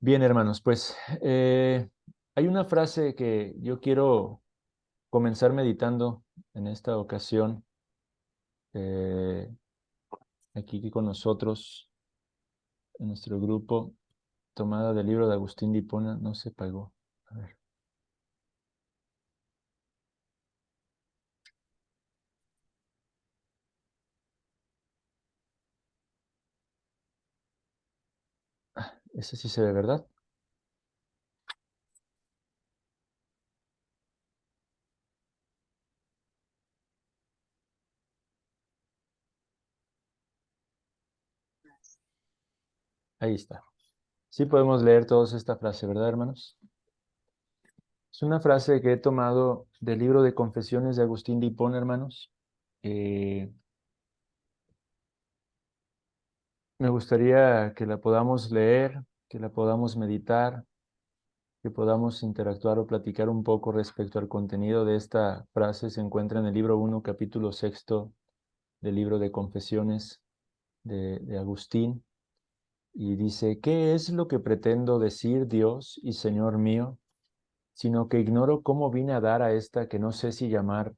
Bien, hermanos, pues hay una frase que yo quiero comenzar meditando en esta ocasión, eh, aquí con nosotros, en nuestro grupo, tomada del libro de Agustín de Hipona. No se pagó. A ver, ese sí se ve, ¿verdad? Ahí está. Sí podemos leer todos esta frase, ¿verdad, hermanos? Es una frase que he tomado del libro de Confesiones de Agustín de Hipona, hermanos. Eh, Me gustaría que la podamos leer, que la podamos meditar, que podamos interactuar o platicar un poco respecto al contenido de esta frase. Se encuentra en el libro 1, capítulo 6 del libro de Confesiones de Agustín, y dice: ¿qué es lo que pretendo decir, Dios y Señor mío, sino que ignoro cómo vine a dar a esta que no sé si llamar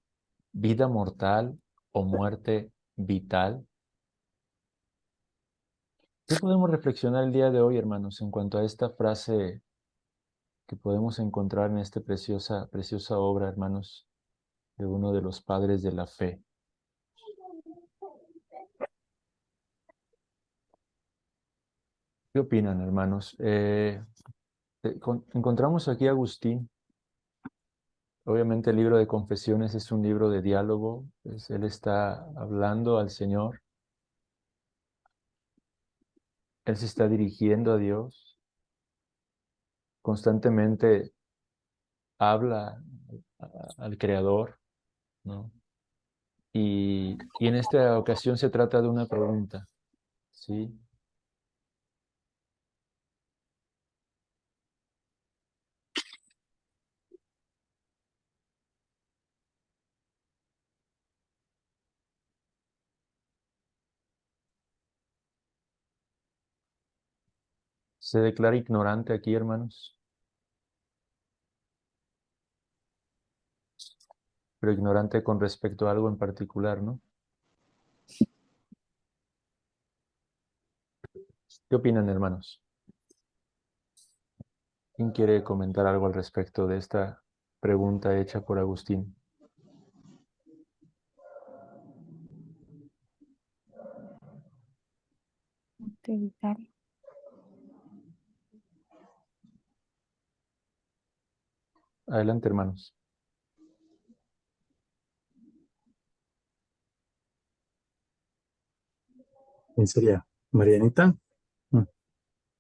vida mortal o muerte vital? ¿Qué podemos reflexionar el día de hoy, hermanos, en cuanto a esta frase que podemos encontrar en esta preciosa obra, hermanos, de uno de los padres de la fe? ¿Qué opinan, hermanos? Encontramos aquí a Agustín. Obviamente el libro de Confesiones es un libro de diálogo, pues él está hablando al Señor, él se está dirigiendo a Dios, constantemente habla al Creador, ¿no? Y en esta ocasión se trata de una pregunta, ¿sí? Se declara ignorante aquí, hermanos, pero ignorante con respecto a algo en particular, ¿no? ¿Qué opinan, hermanos? ¿Quién quiere comentar algo al respecto de esta pregunta hecha por Agustín? Evitar. Adelante, hermanos. ¿Quién sería? ¿Marianita? Mm.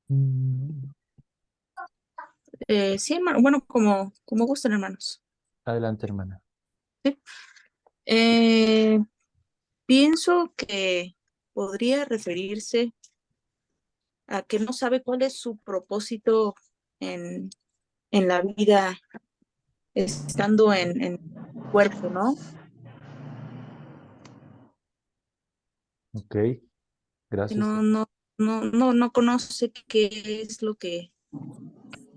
Mm. Sí, hermano, bueno, como gusten, hermanos. Adelante, hermana. Sí. Eh, Pienso que podría referirse a que no sabe cuál es su propósito en, en la vida estando en el cuerpo, ¿no? Ok, Que gracias. no conoce qué es lo que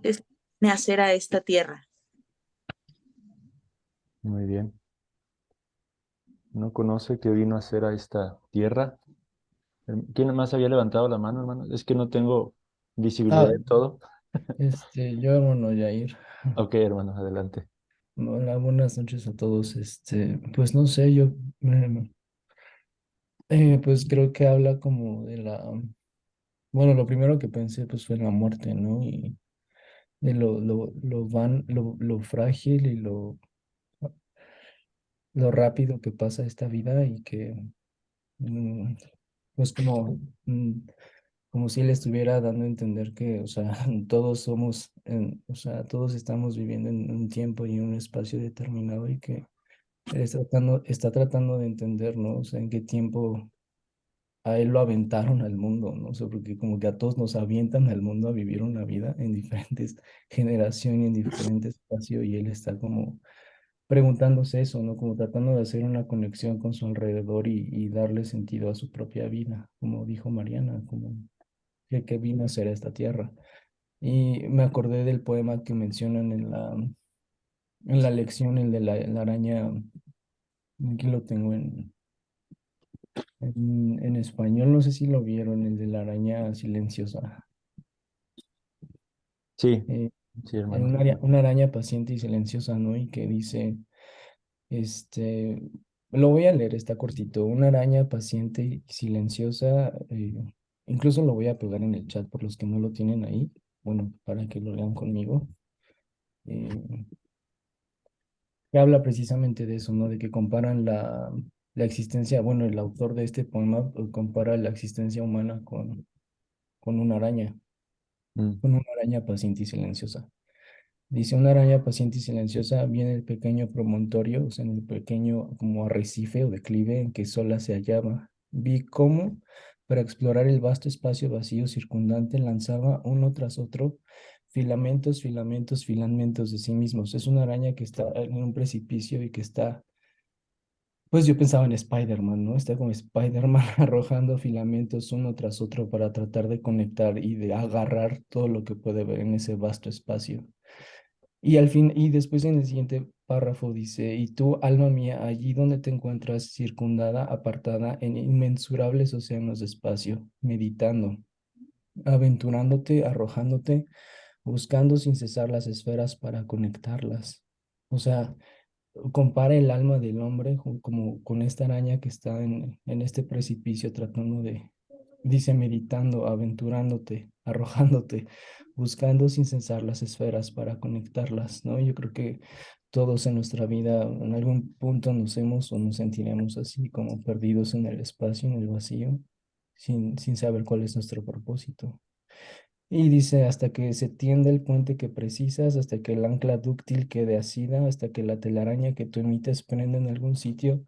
es de hacer a esta tierra. Muy bien. ¿No conoce qué vino a hacer a esta tierra? ¿Quién más había levantado la mano, hermano? Es que no tengo visibilidad Ah, de todo. yo, hermano Yair. Ok, hermanos, adelante. Hola, buenas noches a todos. Pues no sé, pues creo que habla como de bueno, lo primero que pensé pues fue en la muerte, ¿no? Y de lo frágil y lo rápido que pasa esta vida y que, mm, pues como si él estuviera dando a entender que, o sea, o sea, todos estamos viviendo en un tiempo y un espacio determinado y que está tratando de entender, ¿no? O sea, en qué tiempo a él lo aventaron al mundo, ¿no? O sea, porque como que a todos nos avientan al mundo a vivir una vida en diferentes generaciones, en diferentes espacios, y él está como preguntándose eso, ¿no? Como tratando de hacer una conexión con su alrededor y darle sentido a su propia vida, como dijo Mariana, como que vino a ser esta tierra. Y me acordé del poema que mencionan en la lección, el de la araña. Aquí lo tengo en español, no sé si lo vieron, el de la araña silenciosa. Sí, Eh, sí, hermano. una araña paciente y silenciosa, ¿no? Y que dice, este, lo voy a leer, está cortito. Una araña paciente y silenciosa, incluso lo voy a pegar en el chat por los que no lo tienen ahí, bueno, para que lo lean conmigo. eh, que habla precisamente de eso, ¿no? De que comparan la existencia, bueno, el autor de este poema compara la existencia humana con una araña, Mm, con una araña paciente y silenciosa. Dice, una araña paciente y silenciosa viene el pequeño promontorio, o sea, en el pequeño como arrecife o declive en que sola se hallaba. Vi cómo, para explorar el vasto espacio vacío circundante, lanzaba uno tras otro filamentos, filamentos, filamentos de sí mismos. Es una araña que está en un precipicio y que está, pues yo pensaba en Spider-Man, ¿no? Está como Spider-Man arrojando filamentos uno tras otro para tratar de conectar y de agarrar todo lo que puede ver en ese vasto espacio. Y al fin, y después en el siguiente párrafo dice, y tú, alma mía, allí donde te encuentras circundada, apartada en inmensurables océanos de espacio, meditando, aventurándote, arrojándote, buscando sin cesar las esferas para conectarlas. O sea, compara el alma del hombre como con esta araña que está en este precipicio tratando de, dice, meditando, aventurándote, arrojándote, buscando sin cesar las esferas para conectarlas, ¿no? Yo creo que todos en nuestra vida en algún punto nos hemos o nos sentiremos así como perdidos en el espacio, en el vacío, sin saber cuál es nuestro propósito. Y dice, hasta que se tienda el puente que precisas, hasta que el ancla dúctil quede asida, hasta que la telaraña que tú emites prenda en algún sitio,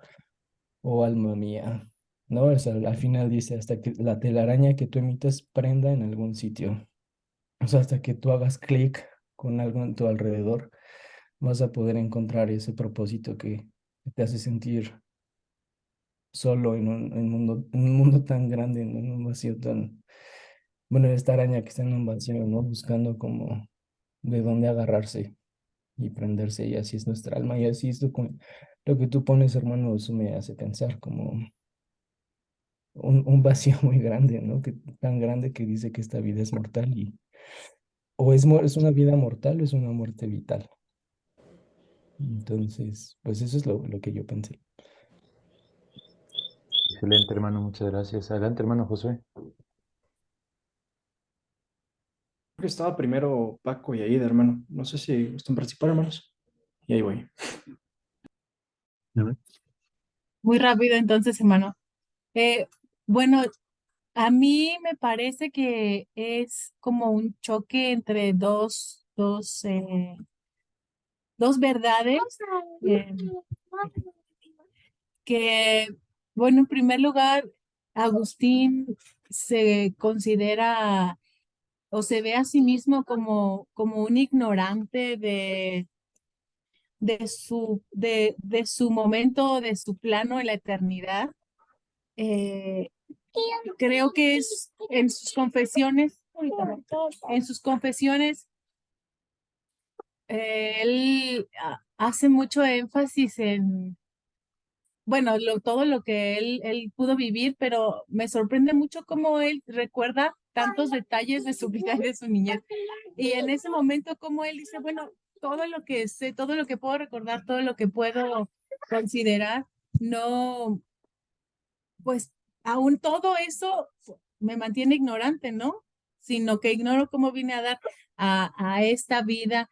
oh alma mía. ¿No? O sea, al final dice, hasta que la telaraña que tú emites prenda en algún sitio. O sea, hasta que tú hagas clic con algo en tu alrededor, vas a poder encontrar ese propósito que te hace sentir solo en un mundo tan grande, en un vacío tan, bueno, esta araña que está en un vacío, ¿no? Buscando como de dónde agarrarse y prenderse, y así es nuestra alma, y así es lo que tú pones, hermano, eso me hace pensar como un vacío muy grande, ¿no? Que tan grande que dice que esta vida es mortal y o es una vida mortal o es una muerte vital. Entonces, pues eso es lo que yo pensé. excelente, hermano, muchas gracias. Adelante, hermano Josué. Que estaba primero Paco y Aida, hermano. No sé si gustan participar, hermanos. Y ahí voy. A ver, Muy rápido entonces, hermano. Eh, bueno, a mí me parece que es como un choque entre dos verdades eh, que, bueno, en primer lugar, Agustín se considera o se ve a sí mismo como un ignorante de su momento, de su plano en la eternidad. Eh, Creo que es en sus confesiones, él hace mucho énfasis en, bueno, todo lo que él pudo vivir, pero me sorprende mucho cómo él recuerda tantos detalles de su vida y de su niñez. Y en ese momento, como él dice, bueno, todo lo que sé, todo lo que puedo recordar, todo lo que puedo considerar, no, pues aún todo eso me mantiene ignorante, ¿no? Sino que ignoro cómo vine a dar a esta vida,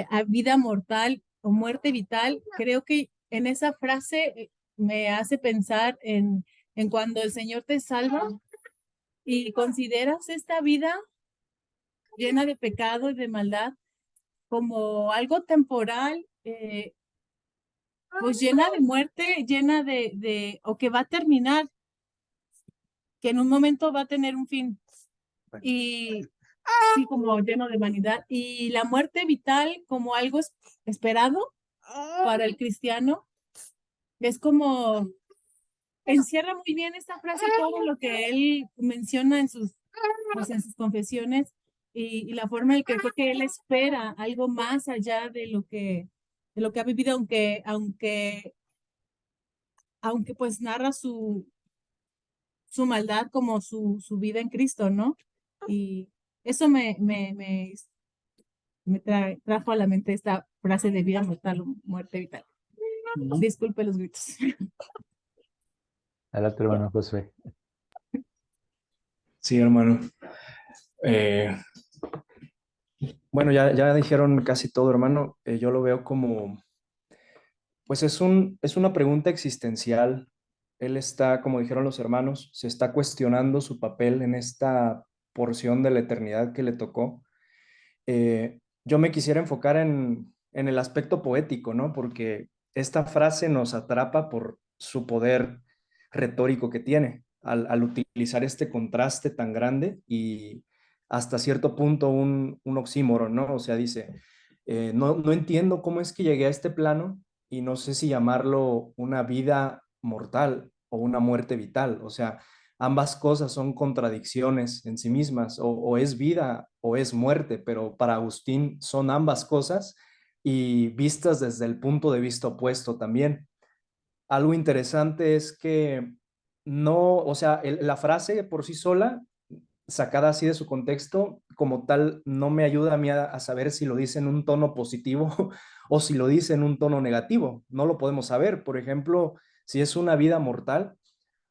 a vida mortal o muerte vital. Creo que en esa frase me hace pensar en cuando el Señor te salva y consideras esta vida llena de pecado y de maldad como algo temporal, pues llena de muerte, llena o que va a terminar, que en un momento va a tener un fin. Y sí, como lleno de vanidad. Y la muerte vital como algo esperado para el cristiano. Es como, encierra muy bien esta frase todo lo que él menciona pues, en sus confesiones. y la forma en que creo que él espera algo más allá de lo que ha vivido, aunque pues narra su maldad como su vida en Cristo, ¿no? Y eso me trajo a la mente esta frase de vida mortal o muerte vital. Disculpe los gritos. Adelante, hermano Josué. Sí, hermano. Bueno, ya dijeron casi todo, hermano. Yo lo veo como, pues es una pregunta existencial. Él está, como dijeron los hermanos, se está cuestionando su papel en esta porción de la eternidad que le tocó. Yo me quisiera enfocar en el aspecto poético, ¿no? Porque esta frase nos atrapa por su poder retórico que tiene al utilizar este contraste tan grande y hasta cierto punto un oxímoron, ¿no? O sea, dice, no entiendo cómo es que llegué a este plano y no sé si llamarlo una vida mortal o una muerte vital. O sea, ambas cosas son contradicciones en sí mismas, o es vida o es muerte, pero para Agustín son ambas cosas y vistas desde el punto de vista opuesto también. Algo interesante es que no, o sea, la frase por sí sola, sacada así de su contexto, como tal, no me ayuda a mí a saber si lo dice en un tono positivo o si lo dice en un tono negativo. No lo podemos saber. Por ejemplo, si es una vida mortal,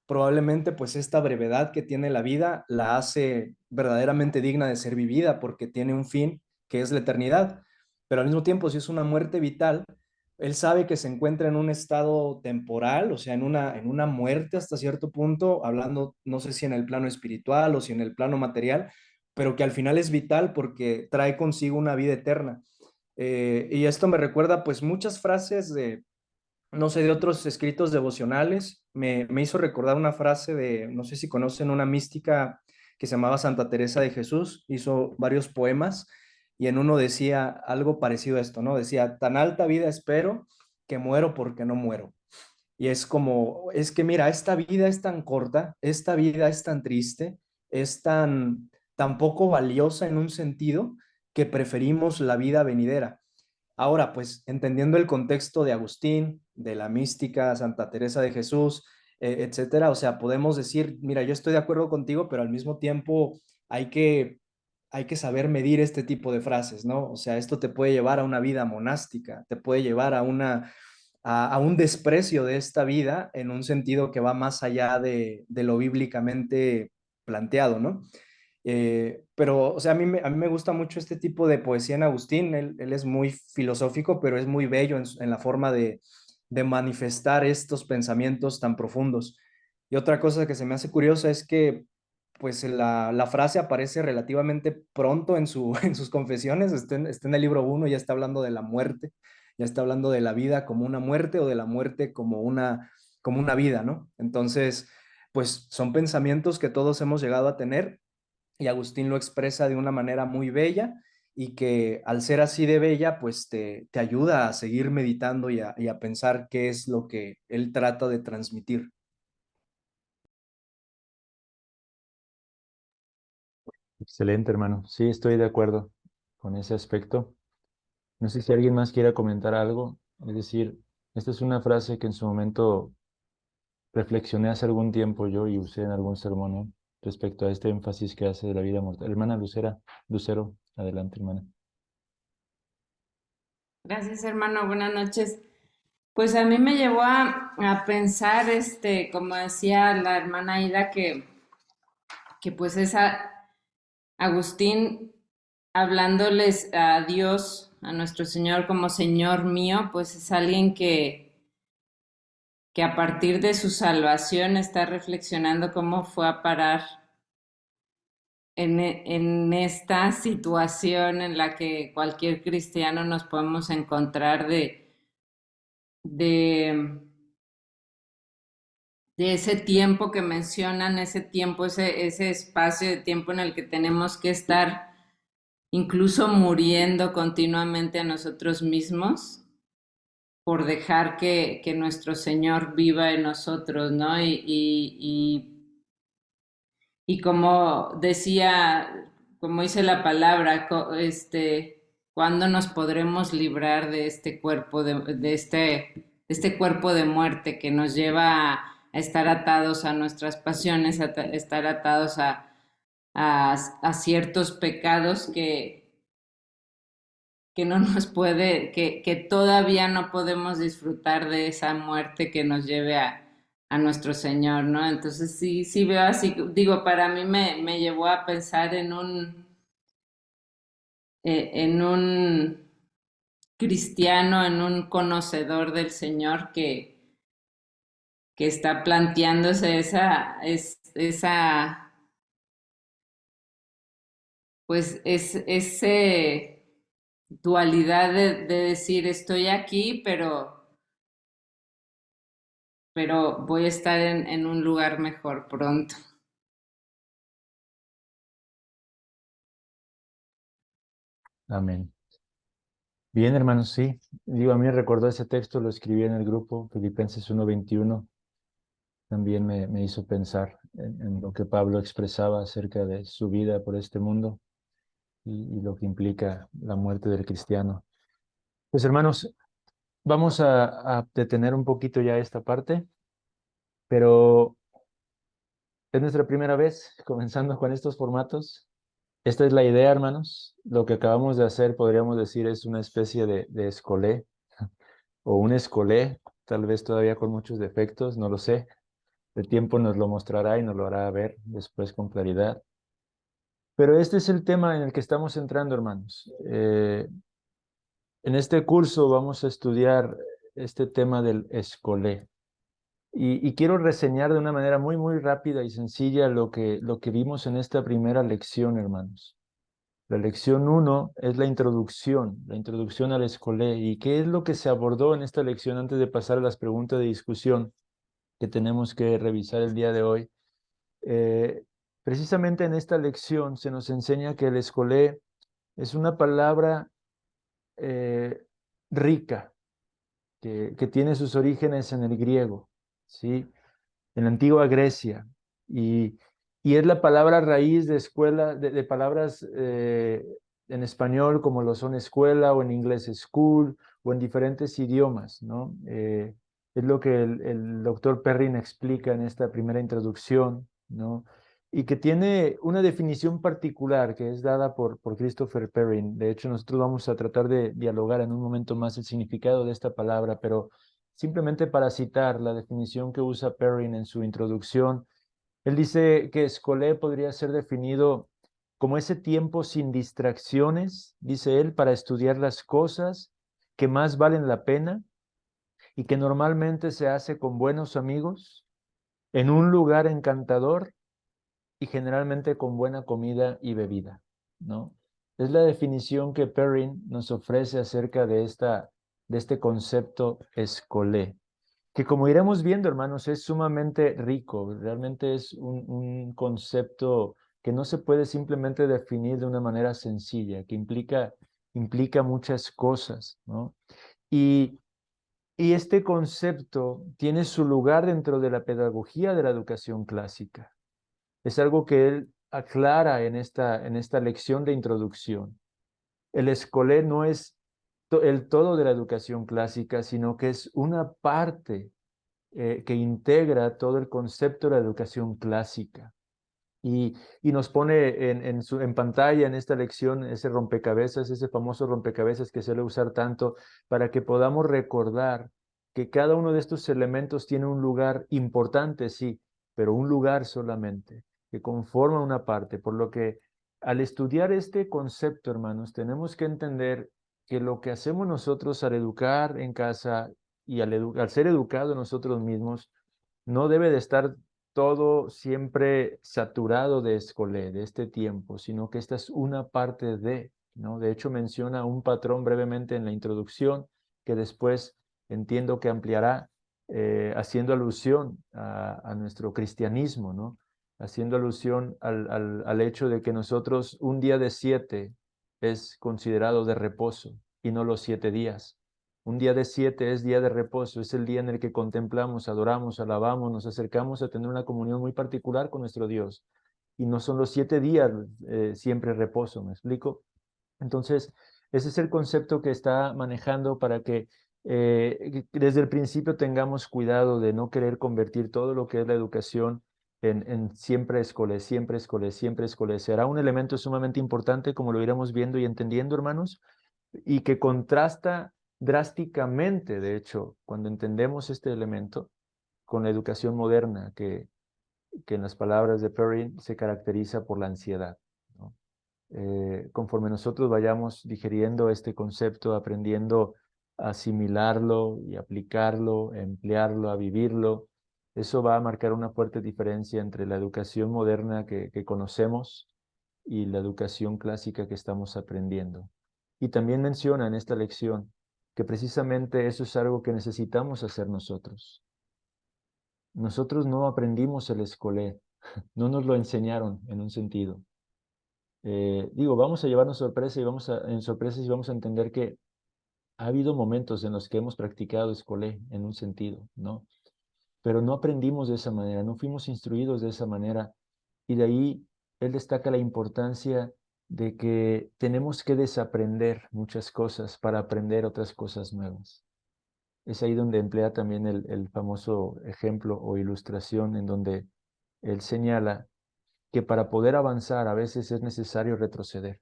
probablemente pues esta brevedad que tiene la vida la hace verdaderamente digna de ser vivida porque tiene un fin que es la eternidad. Pero al mismo tiempo, si es una muerte vital, él sabe que se encuentra en un estado temporal, o sea, en una muerte hasta cierto punto, hablando no sé si en el plano espiritual o si en el plano material, pero que al final es vital porque trae consigo una vida eterna. Y esto me recuerda pues muchas frases de, no sé, de otros escritos devocionales. Me hizo recordar una frase de, no sé si conocen una mística que se llamaba Santa Teresa de Jesús, hizo varios poemas y en uno decía algo parecido a esto, ¿no? Decía, tan alta vida espero que muero porque no muero. Y es como, es que mira, esta vida es tan corta, esta vida es tan triste, es tan poco valiosa en un sentido que preferimos la vida venidera. Ahora, pues entendiendo el contexto de Agustín, de la mística, Santa Teresa de Jesús, etcétera, o sea, podemos decir, mira, yo estoy de acuerdo contigo, pero al mismo tiempo hay que, hay que saber medir este tipo de frases, ¿no? O sea, esto te puede llevar a una vida monástica, te puede llevar a un desprecio de esta vida en un sentido que va más allá de lo bíblicamente planteado, ¿no? Pero, o sea, a mí me gusta mucho este tipo de poesía en Agustín. Él es muy filosófico, pero es muy bello en la forma de manifestar estos pensamientos tan profundos. Y otra cosa que se me hace curiosa es que, pues, la frase aparece relativamente pronto en sus confesiones. Está en el libro 1, ya está hablando de la muerte, ya está hablando de la vida como una muerte o de la muerte como una vida, ¿no? Entonces, pues, son pensamientos que todos hemos llegado a tener y Agustín lo expresa de una manera muy bella y que al ser así de bella, pues te ayuda a seguir meditando y a pensar qué es lo que él trata de transmitir. Excelente, hermano. Sí, estoy de acuerdo con ese aspecto. No sé si alguien más quiera comentar algo. Es decir, esta es una frase que en su momento reflexioné hace algún tiempo yo y usé en algún sermón, ¿no? Respecto a este énfasis que hace de la vida mortal. Hermana Lucero, adelante, hermana. Gracias, hermano. Buenas noches. Pues a mí me llevó a pensar, como decía la hermana Ida, que pues es Agustín hablándoles a Dios, a nuestro Señor como Señor mío, pues es alguien que a partir de su salvación está reflexionando cómo fue a parar en esta situación en la que cualquier cristiano nos podemos encontrar de, de ese tiempo que mencionan, ese tiempo, ese espacio de tiempo en el que tenemos que estar incluso muriendo continuamente a nosotros mismos por dejar que nuestro Señor viva en nosotros, ¿no? Y como decía, como dice la palabra, ¿cuándo nos podremos librar de este cuerpo, de este cuerpo de muerte que nos lleva a estar atados a nuestras pasiones, a estar atados a ciertos pecados que no nos puede, que todavía no podemos disfrutar de esa muerte que nos lleve a nuestro Señor, ¿no? Entonces sí veo así, digo, para mí me llevó a pensar en un cristiano, en un conocedor del Señor que está planteándose ese dualidad de decir estoy aquí, pero voy a estar en un lugar mejor pronto. Amén. Bien, hermanos, sí. Digo, a mí me recordó ese texto, lo escribí en el grupo, Filipenses 1:21. También me hizo pensar en lo que Pablo expresaba acerca de su vida por este mundo y lo que implica la muerte del cristiano. Pues, hermanos, vamos a detener un poquito ya esta parte, pero es nuestra primera vez comenzando con estos formatos. Esta es la idea, hermanos. Lo que acabamos de hacer, podríamos decir, es una especie de escolé o un escolé, tal vez todavía con muchos defectos, no lo sé. El tiempo nos lo mostrará y nos lo hará ver después con claridad. Pero este es el tema en el que estamos entrando, hermanos. En este curso vamos a estudiar este tema del escolé. Y quiero reseñar de una manera muy, muy rápida y sencilla lo que vimos en esta primera lección, hermanos. La lección 1 es la introducción al escolé. ¿Y qué es lo que se abordó en esta lección antes de pasar a las preguntas de discusión que tenemos que revisar el día de hoy? Precisamente en esta lección se nos enseña que el escolé es una palabra rica, que tiene sus orígenes en el griego, ¿sí? En la antigua Grecia, y, y es la palabra raíz de escuela, de palabras en español como lo son escuela, o en inglés school, o en diferentes idiomas, ¿no? Es lo que el doctor Perrin explica en esta primera introducción, ¿no? Y que tiene una definición particular que es dada por Christopher Perrin. De hecho, nosotros vamos a tratar de dialogar en un momento más el significado de esta palabra, pero simplemente para citar la definición que usa Perrin en su introducción, él dice que escolé podría ser definido como ese tiempo sin distracciones, dice él, para estudiar las cosas que más valen la pena y que normalmente se hace con buenos amigos, en un lugar encantador y generalmente con buena comida y bebida, ¿no? Es la definición que Perrin nos ofrece acerca de este concepto escolé, que como iremos viendo, hermanos, es sumamente rico. Realmente es un concepto que no se puede simplemente definir de una manera sencilla, que implica muchas cosas, ¿no? Y, y este concepto tiene su lugar dentro de la pedagogía de la educación clásica. Es algo que él aclara en esta lección de introducción. El escolé no es el todo de la educación clásica, sino que es una parte que integra todo el concepto de la educación clásica. Y nos pone en pantalla en esta lección ese rompecabezas, ese famoso rompecabezas que suele usar tanto, para que podamos recordar que cada uno de estos elementos tiene un lugar importante, sí, pero un lugar solamente, que conforma una parte. Por lo que al estudiar este concepto, hermanos, tenemos que entender que lo que hacemos nosotros al educar en casa y al ser educados nosotros mismos, no debe de estar todo siempre saturado de escolé, de este tiempo, sino que esta es una parte de, ¿no? De hecho, menciona un patrón brevemente en la introducción que después entiendo que ampliará, haciendo alusión a nuestro cristianismo, ¿no? Haciendo alusión al hecho de que nosotros un día de 7 es considerado de reposo y no los 7 días. Un día de 7 es día de reposo, es el día en el que contemplamos, adoramos, alabamos, nos acercamos a tener una comunión muy particular con nuestro Dios. y no son los 7 días siempre reposo, ¿me explico? Entonces, ese es el concepto que está manejando para que desde el principio tengamos cuidado de no querer convertir todo lo que es la educación en siempre escolés, siempre escolés, siempre escolés. Será un elemento sumamente importante, como lo iremos viendo y entendiendo, hermanos, y que contrasta drásticamente, de hecho, cuando entendemos este elemento con la educación moderna, que en las palabras de Perry se caracteriza por la ansiedad, ¿no? Conforme nosotros vayamos digiriendo este concepto, aprendiendo a asimilarlo y aplicarlo, a emplearlo, a vivirlo, eso va a marcar una fuerte diferencia entre la educación moderna que conocemos y la educación clásica que estamos aprendiendo. Y también menciona en esta lección que precisamente eso es algo que necesitamos hacer nosotros. Nosotros no aprendimos el escolé, no nos lo enseñaron en un sentido. Digo, vamos a llevarnos sorpresa y en sorpresas y vamos a entender que ha habido momentos en los que hemos practicado escolé en un sentido, ¿no? Pero no aprendimos de esa manera, no fuimos instruidos de esa manera. Y de ahí él destaca la importancia de que tenemos que desaprender muchas cosas para aprender otras cosas nuevas. Es ahí donde emplea también el famoso ejemplo o ilustración en donde él señala que para poder avanzar a veces es necesario retroceder.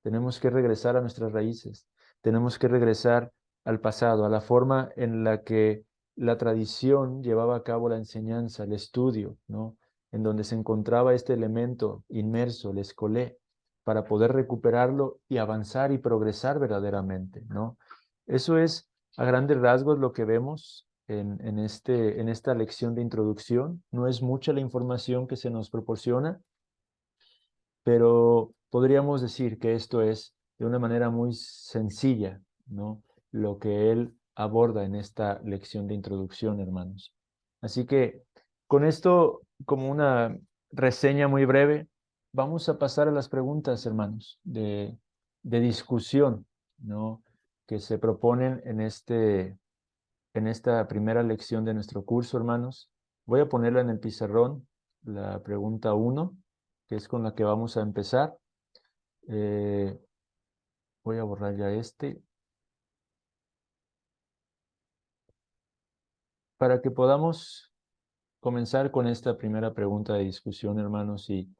Tenemos que regresar a nuestras raíces, tenemos que regresar al pasado, a la forma en la que la tradición llevaba a cabo la enseñanza, el estudio, ¿no? En donde se encontraba este elemento inmerso, el escolé, para poder recuperarlo y avanzar y progresar verdaderamente, ¿no? Eso es a grandes rasgos lo que vemos en esta lección de introducción. No es mucha la información que se nos proporciona, pero podríamos decir que esto es de una manera muy sencilla, ¿no? Lo que él aborda en esta lección de introducción, hermanos. Así que con esto, como una reseña muy breve, vamos a pasar a las preguntas, hermanos, de discusión, ¿no? Que se proponen en esta primera lección de nuestro curso, hermanos. Voy a ponerla en el pizarrón, la pregunta 1, que es con la que vamos a empezar. Voy a borrar ya para que podamos comenzar con esta primera pregunta de discusión, hermanos, y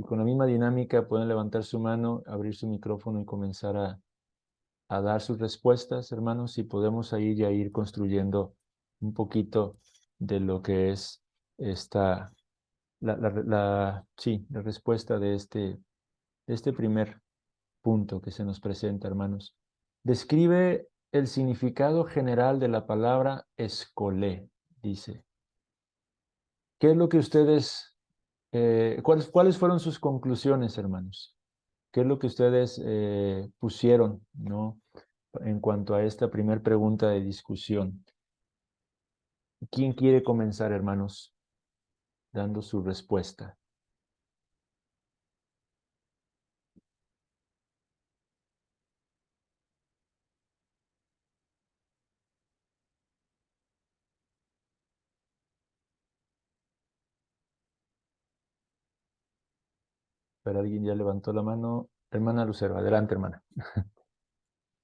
con la misma dinámica pueden levantar su mano, abrir su micrófono y comenzar a dar sus respuestas, hermanos, y podemos ahí ya ir construyendo un poquito de lo que es esta, sí, la respuesta de este primer punto que se nos presenta, hermanos. Describe el significado general de la palabra escolé, dice. ¿Qué es lo que ustedes, cuáles fueron sus conclusiones, hermanos? ¿Qué es lo que ustedes pusieron, ¿no? En cuanto a esta primera pregunta de discusión. ¿Quién quiere comenzar, hermanos, dando su respuesta? Pero alguien ya levantó la mano. Hermana Lucero, adelante, hermana.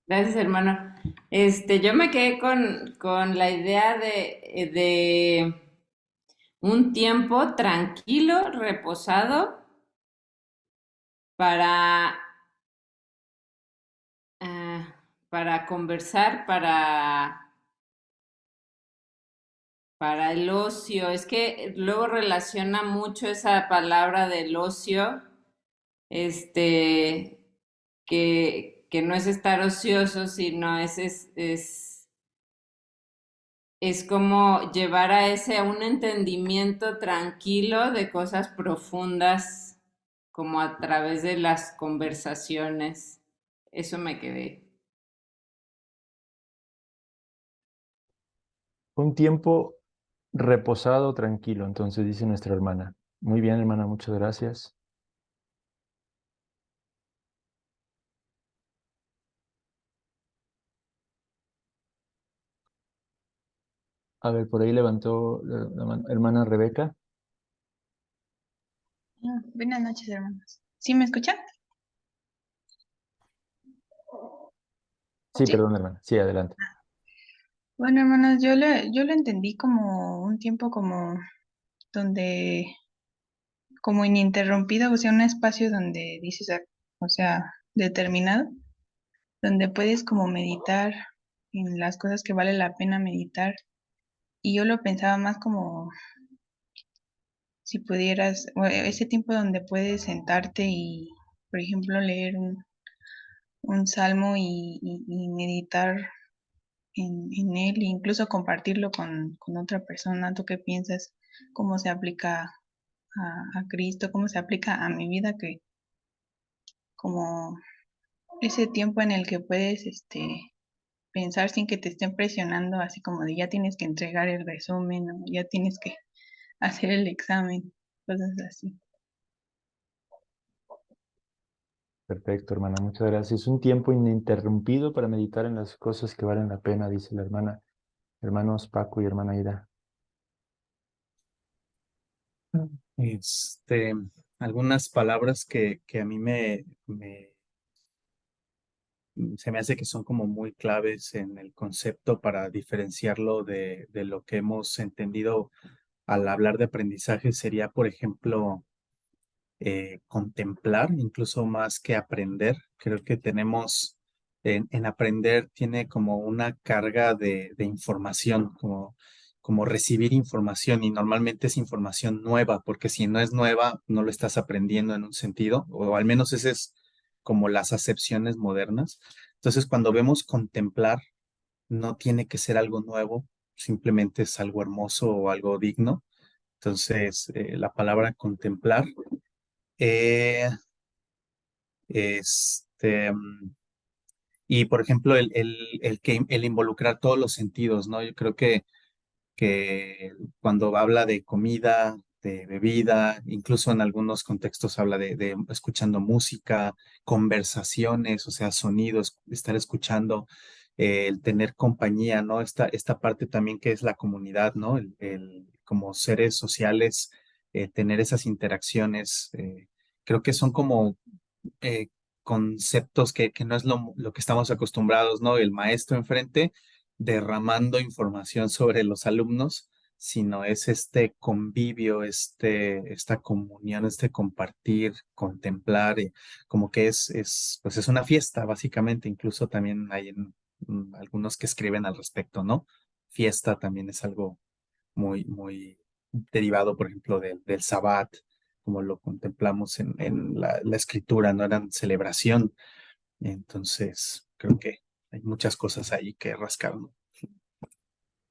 Gracias, hermano. Yo me quedé con la idea de un tiempo tranquilo, reposado, para, para conversar, para el ocio. Es que luego relaciona mucho esa palabra del ocio, este, que no es estar ocioso, sino es como llevar a un entendimiento tranquilo de cosas profundas, como a través de las conversaciones. Eso me quedé. Un tiempo reposado, tranquilo, entonces dice nuestra hermana. Muy bien, hermana, muchas gracias. A ver, por ahí levantó la mano, hermana Rebeca. Buenas noches, hermanos. ¿Sí me escuchan? Sí, Sí. perdón, hermana. Sí, adelante. Bueno, hermanos, yo lo entendí como un tiempo como donde, como ininterrumpido, o sea, un espacio donde dices, o sea, determinado, donde puedes como meditar en las cosas que vale la pena meditar. Y yo lo pensaba más como si pudieras, o ese tiempo donde puedes sentarte y, por ejemplo, leer un salmo y meditar en él e incluso compartirlo con otra persona. ¿Tú qué piensas? ¿Cómo se aplica a Cristo? ¿Cómo se aplica a mi vida? Que como ese tiempo en el que puedes pensar sin que te estén presionando, así como de ya tienes que entregar el resumen o ya tienes que hacer el examen, cosas así. Perfecto, hermana. Muchas gracias. Un tiempo ininterrumpido para meditar en las cosas que valen la pena, dice la hermana. Hermanos Paco y hermana Ida. Este, algunas palabras que a mí se me hace que son como muy claves en el concepto para diferenciarlo de lo que hemos entendido al hablar de aprendizaje sería, por ejemplo, contemplar, incluso más que aprender. Creo que tenemos, en aprender tiene como una carga de información, como recibir información y normalmente es información nueva, porque si no es nueva, no lo estás aprendiendo en un sentido, o al menos ese es como las acepciones modernas. Entonces, cuando vemos contemplar, no tiene que ser algo nuevo, simplemente es algo hermoso o algo digno. Entonces, la palabra contemplar eh, este, y por ejemplo, el involucrar todos los sentidos, ¿no? Yo creo que cuando habla de comida, de bebida, incluso en algunos contextos habla de escuchando música, conversaciones, o sea, sonidos, estar escuchando, el tener compañía, ¿no? Esta parte también que es la comunidad, ¿no? Como seres sociales, tener esas interacciones, creo que son como eh, conceptos que no es lo que estamos acostumbrados, ¿no? El maestro enfrente derramando información sobre los alumnos, sino es este convivio, esta comunión, este compartir, contemplar, como que pues es una fiesta, básicamente. Incluso también hay algunos que escriben al respecto, ¿no? Fiesta también es algo muy derivado, por ejemplo, del Sabbat, como lo contemplamos en la escritura, no eran celebración. Entonces, creo que hay muchas cosas ahí que rascar, ¿no?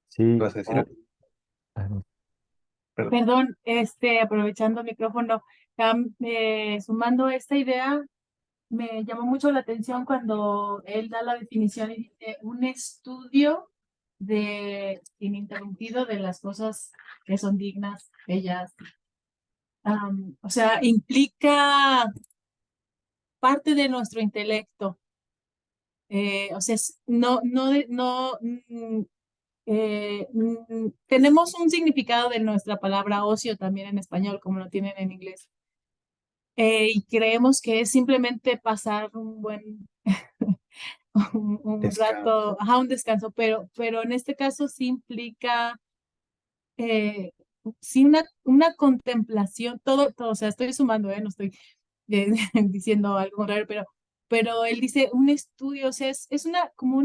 Sí. ¿Vas a decir algo? Perdón. Perdón, aprovechando el micrófono, sumando esta idea, me llamó mucho la atención cuando él da la definición y dice un estudio ininterrumpido de las cosas que son dignas, bellas. O sea, implica parte de nuestro intelecto. O sea, tenemos un significado de nuestra palabra ocio también en español, como lo tienen en inglés. Y creemos que es simplemente pasar un buen un Descanso. rato, un descanso, pero en este caso sí implica sí una contemplación, todo, o sea, estoy sumando, no estoy diciendo algo contrario, pero él dice un estudio, o sea, es como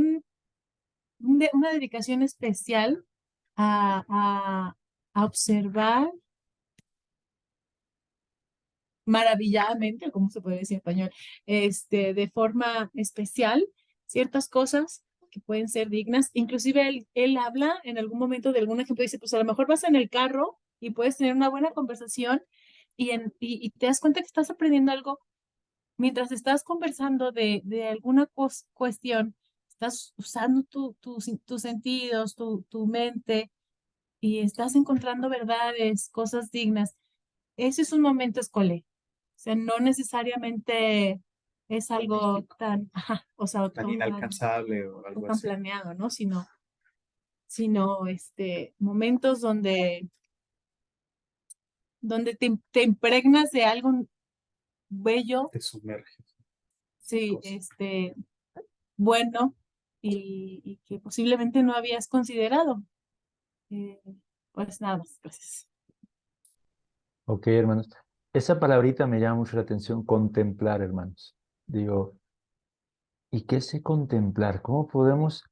una dedicación especial a observar maravilladamente, como se puede decir en español, de forma especial ciertas cosas que pueden ser dignas. Inclusive él habla en algún momento de algún ejemplo, dice, pues a lo mejor vas en el carro y puedes tener una buena conversación y te das cuenta que estás aprendiendo algo mientras estás conversando de alguna cuestión, estás usando tus sentidos, tu mente y estás encontrando verdades, cosas dignas. Ese es un momento escolé. O sea, no necesariamente es algo tan, o sea, Tan inalcanzable o algo tan así. planeado, ¿no? Sino momentos donde donde te impregnas de algo bello, Te sumerges. sí, bueno, y que posiblemente no habías considerado. Eh, pues nada más, gracias. Ok, hermanos. Esa palabrita me llama mucho la atención, contemplar, hermanos. Digo, ¿y qué es contemplar? ¿Cómo podemos?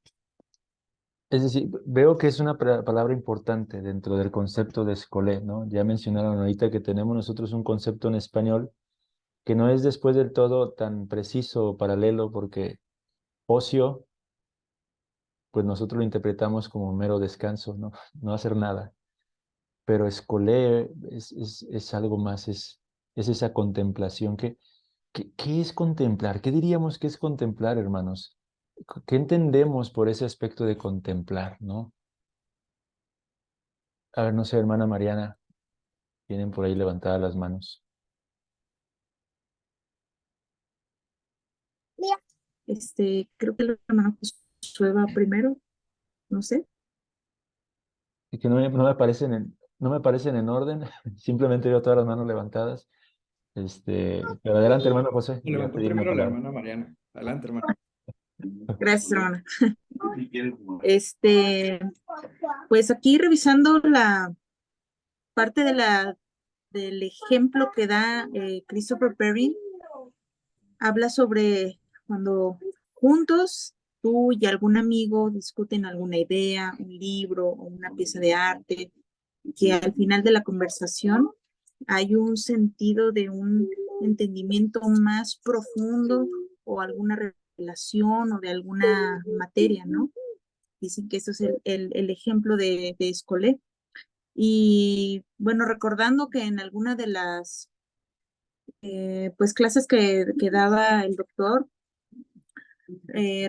Es decir, veo que es una palabra importante dentro del concepto de escolé, ¿no? Ya mencionaron ahorita que tenemos nosotros un concepto en español que no es después del todo tan preciso o paralelo, porque ocio, pues nosotros lo interpretamos como mero descanso, ¿no? No hacer nada. Pero escolé es algo más, es esa contemplación. ¿Qué es contemplar? ¿Qué diríamos que es contemplar, hermanos? ¿Qué entendemos por ese aspecto de contemplar, no? A ver, no sé, hermana Mariana, tienen por ahí levantadas las manos. Creo que la hermana Josué va primero, no sé. Y que no me aparecen en orden, simplemente veo todas las manos levantadas. Pero adelante, hermano José, Se y ya levantó te di la primero la palabra. hermana Mariana. Adelante, hermano. Gracias, hermana. Pues aquí revisando la parte del ejemplo que da Christopher Perry, habla sobre cuando juntos tú y algún amigo discuten alguna idea, un libro o una pieza de arte, que al final de la conversación hay un sentido de un entendimiento más profundo o alguna relación o de alguna materia, ¿no? Dicen que esto es el ejemplo de Escolé. Y bueno, recordando que en alguna de las pues clases que daba el doctor,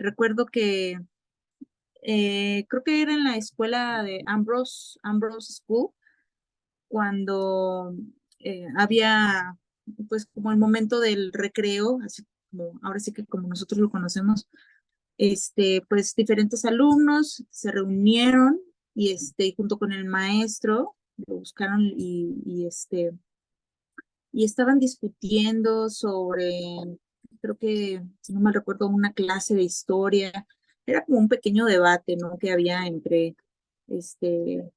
recuerdo que creo que era en la escuela de Ambrose School, cuando había pues como el momento del recreo, así como ahora sí que como nosotros lo conocemos, pues diferentes alumnos se reunieron y junto con el maestro lo buscaron y estaban discutiendo sobre, creo que, si no mal recuerdo, una clase de historia. Era como un pequeño debate, ¿no? Que había entre, de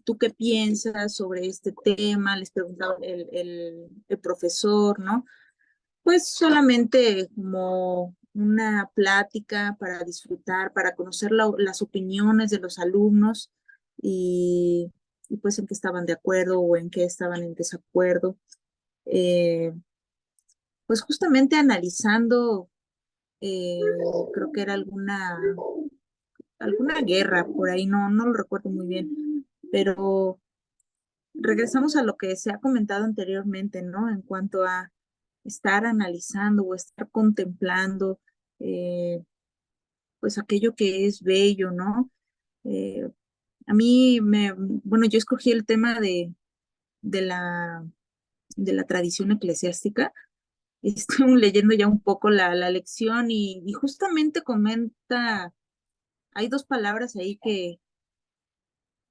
tú qué piensas sobre este tema, les preguntaba el profesor, ¿no? Pues solamente como una plática para disfrutar, para conocer las opiniones de los alumnos y, y pues en qué estaban de acuerdo o en qué estaban en desacuerdo. Eh, pues justamente analizando, eh, creo que era alguna guerra por ahí, no lo recuerdo muy bien, pero regresamos a lo que se ha comentado anteriormente, ¿no? En cuanto a estar analizando o estar contemplando, eh, pues aquello que es bello, ¿no? Eh, a mí bueno, yo escogí el tema de la, de la tradición eclesiástica. Estoy leyendo ya un poco la lección y justamente comenta, hay dos palabras ahí que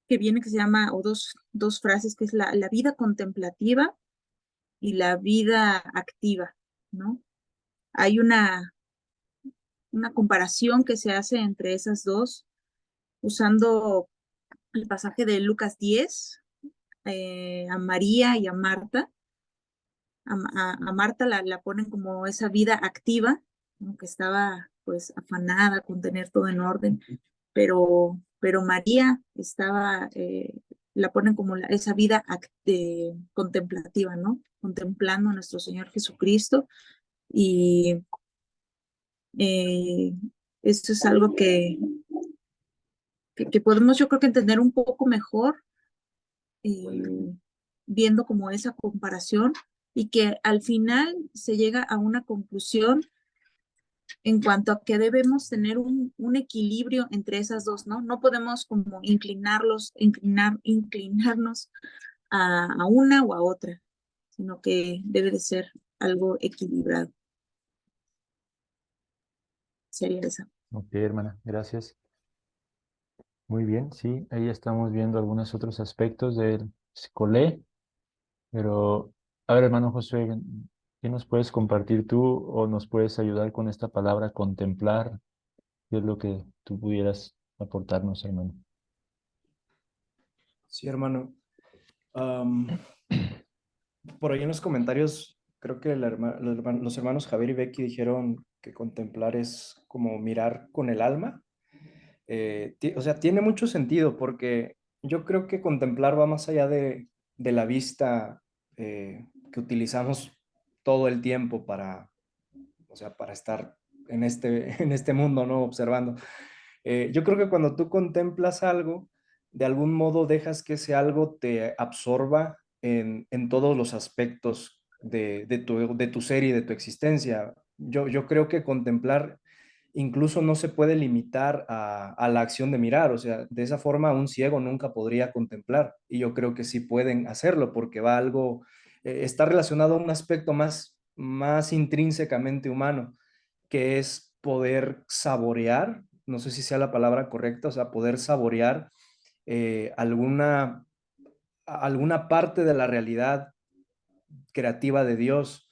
viene que se llama, o dos frases, que es la vida contemplativa y la vida activa, ¿no? Hay una comparación que se hace entre esas dos usando el pasaje de Lucas 10, a María y a Marta. A Marta la ponen como esa vida activa, ¿no? Que estaba pues afanada con tener todo en orden, pero María estaba, la ponen como esa vida contemplativa, ¿no? Contemplando a nuestro Señor Jesucristo y eh, esto es algo que podemos yo creo que entender un poco mejor eh, viendo como esa comparación y que al final se llega a una conclusión en cuanto a que debemos tener un equilibrio entre esas dos, ¿no? No podemos como inclinarnos a una o a otra, sino que debe de ser algo equilibrado. Sería esa. Ok, hermana, gracias. Muy bien, sí, ahí estamos viendo algunos otros aspectos del escolé. Pero, a ver, hermano Josué, ¿qué nos puedes compartir tú o nos puedes ayudar con esta palabra contemplar? ¿Qué es lo que tú pudieras aportarnos, hermano? Sí, hermano. Por ahí en los comentarios, creo que los hermanos Javier y Becky dijeron que contemplar es como mirar con el alma. O sea, tiene mucho sentido porque yo creo que contemplar va más allá de la vista que utilizamos todo el tiempo para, o sea, para estar en este mundo, ¿no? Observando. Yo creo que cuando tú contemplas algo, de algún modo dejas que ese algo te absorba en todos los aspectos de tu ser y de tu existencia. Yo creo que contemplar incluso no se puede limitar a la acción de mirar, o sea, de esa forma un ciego nunca podría contemplar y yo creo que sí pueden hacerlo porque va algo, está relacionado a un aspecto más intrínsecamente humano, que es poder saborear, no sé si sea la palabra correcta, o sea, poder saborear alguna parte de la realidad creativa de Dios.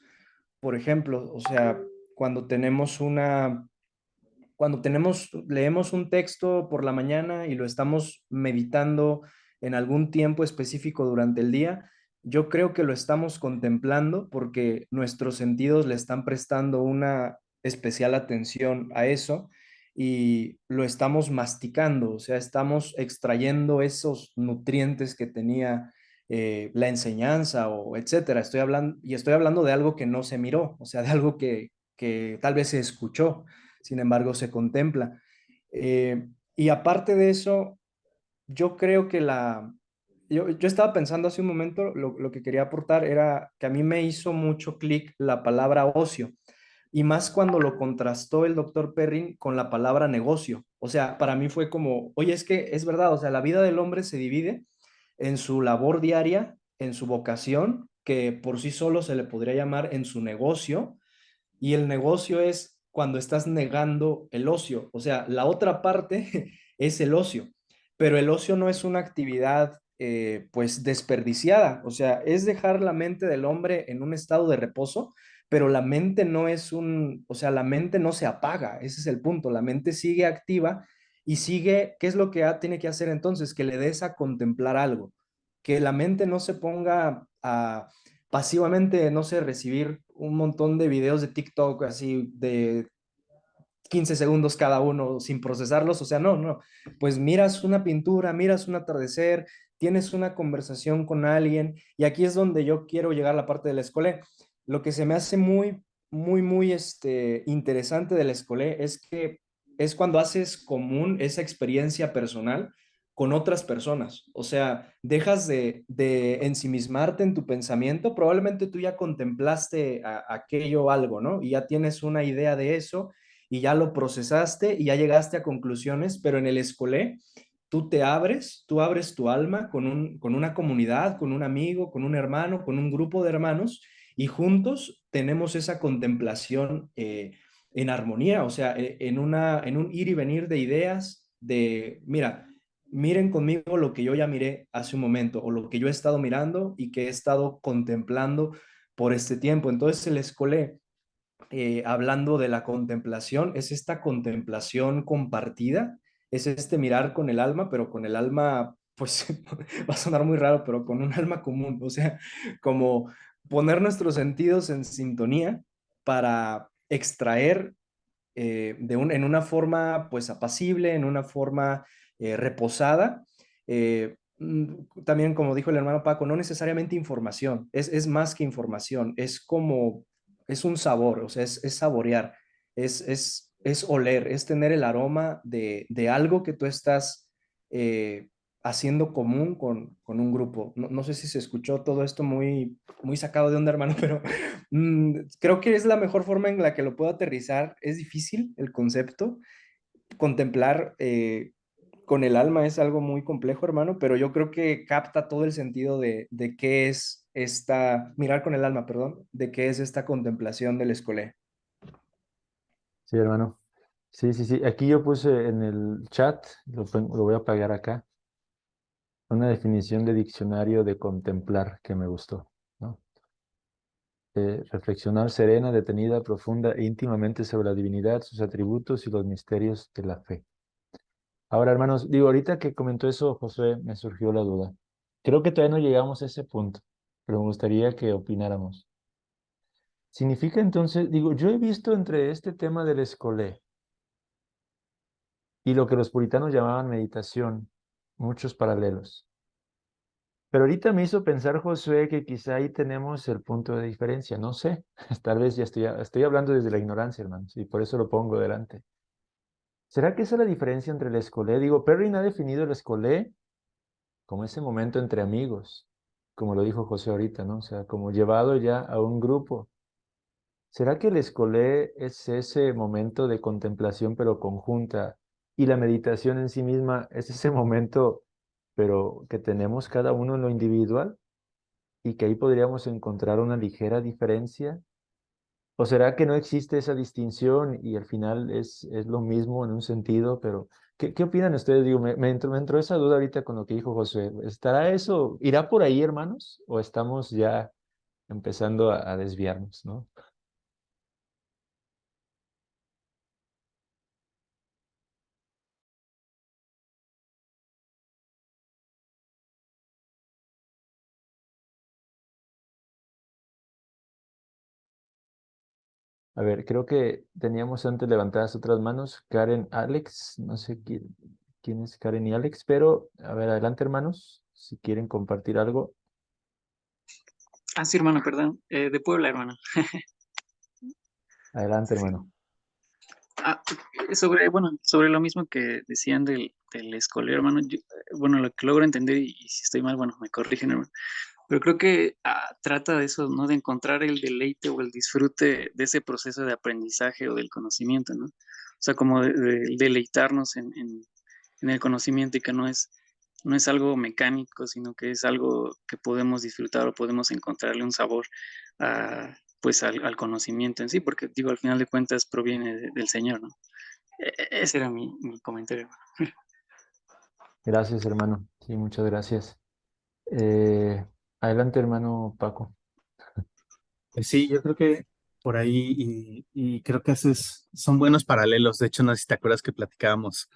Por ejemplo, o sea, cuando tenemos una leemos un texto por la mañana y lo estamos meditando en algún tiempo específico durante el día, yo creo que lo estamos contemplando porque nuestros sentidos le están prestando una especial atención a eso y lo estamos masticando, o sea, estamos extrayendo esos nutrientes que tenía la enseñanza o etcétera. Estoy hablando de algo que no se miró, o sea, de algo que tal vez se escuchó, sin embargo se contempla. Y aparte de eso, yo creo que yo estaba pensando hace un momento, lo que quería aportar era que a mí me hizo mucho clic la palabra ocio, y más cuando lo contrastó el doctor Perrin con la palabra negocio. O sea, para mí fue como, oye, es que es verdad, o sea, la vida del hombre se divide en su labor diaria, en su vocación, que por sí solo se le podría llamar en su negocio, y el negocio es cuando estás negando el ocio. O sea, la otra parte es el ocio, pero el ocio no es una actividad pues desperdiciada. O sea, es dejar la mente del hombre en un estado de reposo, pero la mente no es o sea, la mente no se apaga. Ese es el punto. La mente sigue activa y sigue, ¿qué es lo que tiene que hacer entonces? Que le des a contemplar algo, que la mente no se ponga a pasivamente, no sé, recibir un montón de videos de TikTok así de 15 segundos cada uno sin procesarlos, o sea, no, pues miras una pintura, miras un atardecer, tienes una conversación con alguien, y aquí es donde yo quiero llegar a la parte del escolé. Lo que se me hace muy interesante del escolé es que es cuando haces común esa experiencia personal con otras personas, o sea, dejas de ensimismarte en tu pensamiento, probablemente tú ya contemplaste aquello algo, ¿no? Y ya tienes una idea de eso y ya lo procesaste y ya llegaste a conclusiones, pero en el escolé tú abres tu alma con una comunidad, con un amigo, con un hermano, con un grupo de hermanos, y juntos tenemos esa contemplación en armonía, o sea, en un ir y venir de ideas, de, mira, miren conmigo lo que yo ya miré hace un momento, o lo que yo he estado mirando y que he estado contemplando por este tiempo. Entonces el escolé, hablando de la contemplación, es esta contemplación compartida, es este mirar con el alma, pero con el alma, pues va a sonar muy raro, pero con un alma común, o sea, como poner nuestros sentidos en sintonía para extraer en una forma pues apacible, en una forma reposada. También, como dijo el hermano Paco, no necesariamente información, es más que información, es como, es un sabor, o sea, es saborear, es oler, es tener el aroma de algo que tú estás haciendo común con un grupo. No sé si se escuchó todo esto muy sacado de onda, hermano, pero creo que es la mejor forma en la que lo puedo aterrizar. Es difícil el concepto. Contemplar con el alma es algo muy complejo, hermano, pero yo creo que capta todo el sentido de qué es mirar con el alma, perdón, de qué es esta contemplación del escolé. Sí, hermano. Sí, sí, sí. Aquí yo puse en el chat, lo voy a pegar acá, una definición de diccionario de contemplar que me gustó. reflexionar serena, detenida, profunda e íntimamente sobre la divinidad, sus atributos y los misterios de la fe. Ahora, hermanos, digo, ahorita que comentó eso, Josué, me surgió la duda. Creo que todavía no llegamos a ese punto, pero me gustaría que opináramos. Significa entonces, digo, yo he visto entre este tema del escolé y lo que los puritanos llamaban meditación, muchos paralelos. Pero ahorita me hizo pensar, Josué, que quizá ahí tenemos el punto de diferencia. No sé, tal vez ya estoy hablando desde la ignorancia, hermanos, y por eso lo pongo delante. ¿Será que esa es la diferencia entre el escolé? Digo, Perrin ha definido el escolé como ese momento entre amigos, como lo dijo José ahorita, ¿no? O sea, como llevado ya a un grupo. ¿Será que el escolé es ese momento de contemplación pero conjunta y la meditación en sí misma es ese momento pero que tenemos cada uno en lo individual y que ahí podríamos encontrar una ligera diferencia? ¿O será que no existe esa distinción y al final es lo mismo en un sentido? Pero, ¿qué opinan ustedes? Digo, me entró esa duda ahorita con lo que dijo José. ¿Estará eso, irá por ahí, hermanos? ¿O estamos ya empezando a desviarnos, ¿no? A ver, creo que teníamos antes levantadas otras manos. Karen, Alex, no sé quién es Karen y Alex, pero a ver, adelante, hermanos, si quieren compartir algo. Ah, sí, hermano, perdón. De Puebla, hermano. Adelante, Sí. hermano. Ah, sobre lo mismo que decían del escolero, hermano, bueno, lo que logro entender, y si estoy mal, bueno, me corrigen, hermano, pero creo que trata de eso, ¿no? De encontrar el deleite o el disfrute de ese proceso de aprendizaje o del conocimiento, ¿no? O sea, como de deleitarnos en el conocimiento y que no es algo mecánico, sino que es algo que podemos disfrutar o podemos encontrarle un sabor pues al conocimiento en sí, porque digo, al final de cuentas proviene del Señor, ¿no? Ese era mi comentario. Gracias, hermano. Sí, muchas gracias. Eh, Adelante, hermano Paco. Pues sí, yo creo que por ahí, y creo que son buenos paralelos. De hecho, no sé si te acuerdas que platicábamos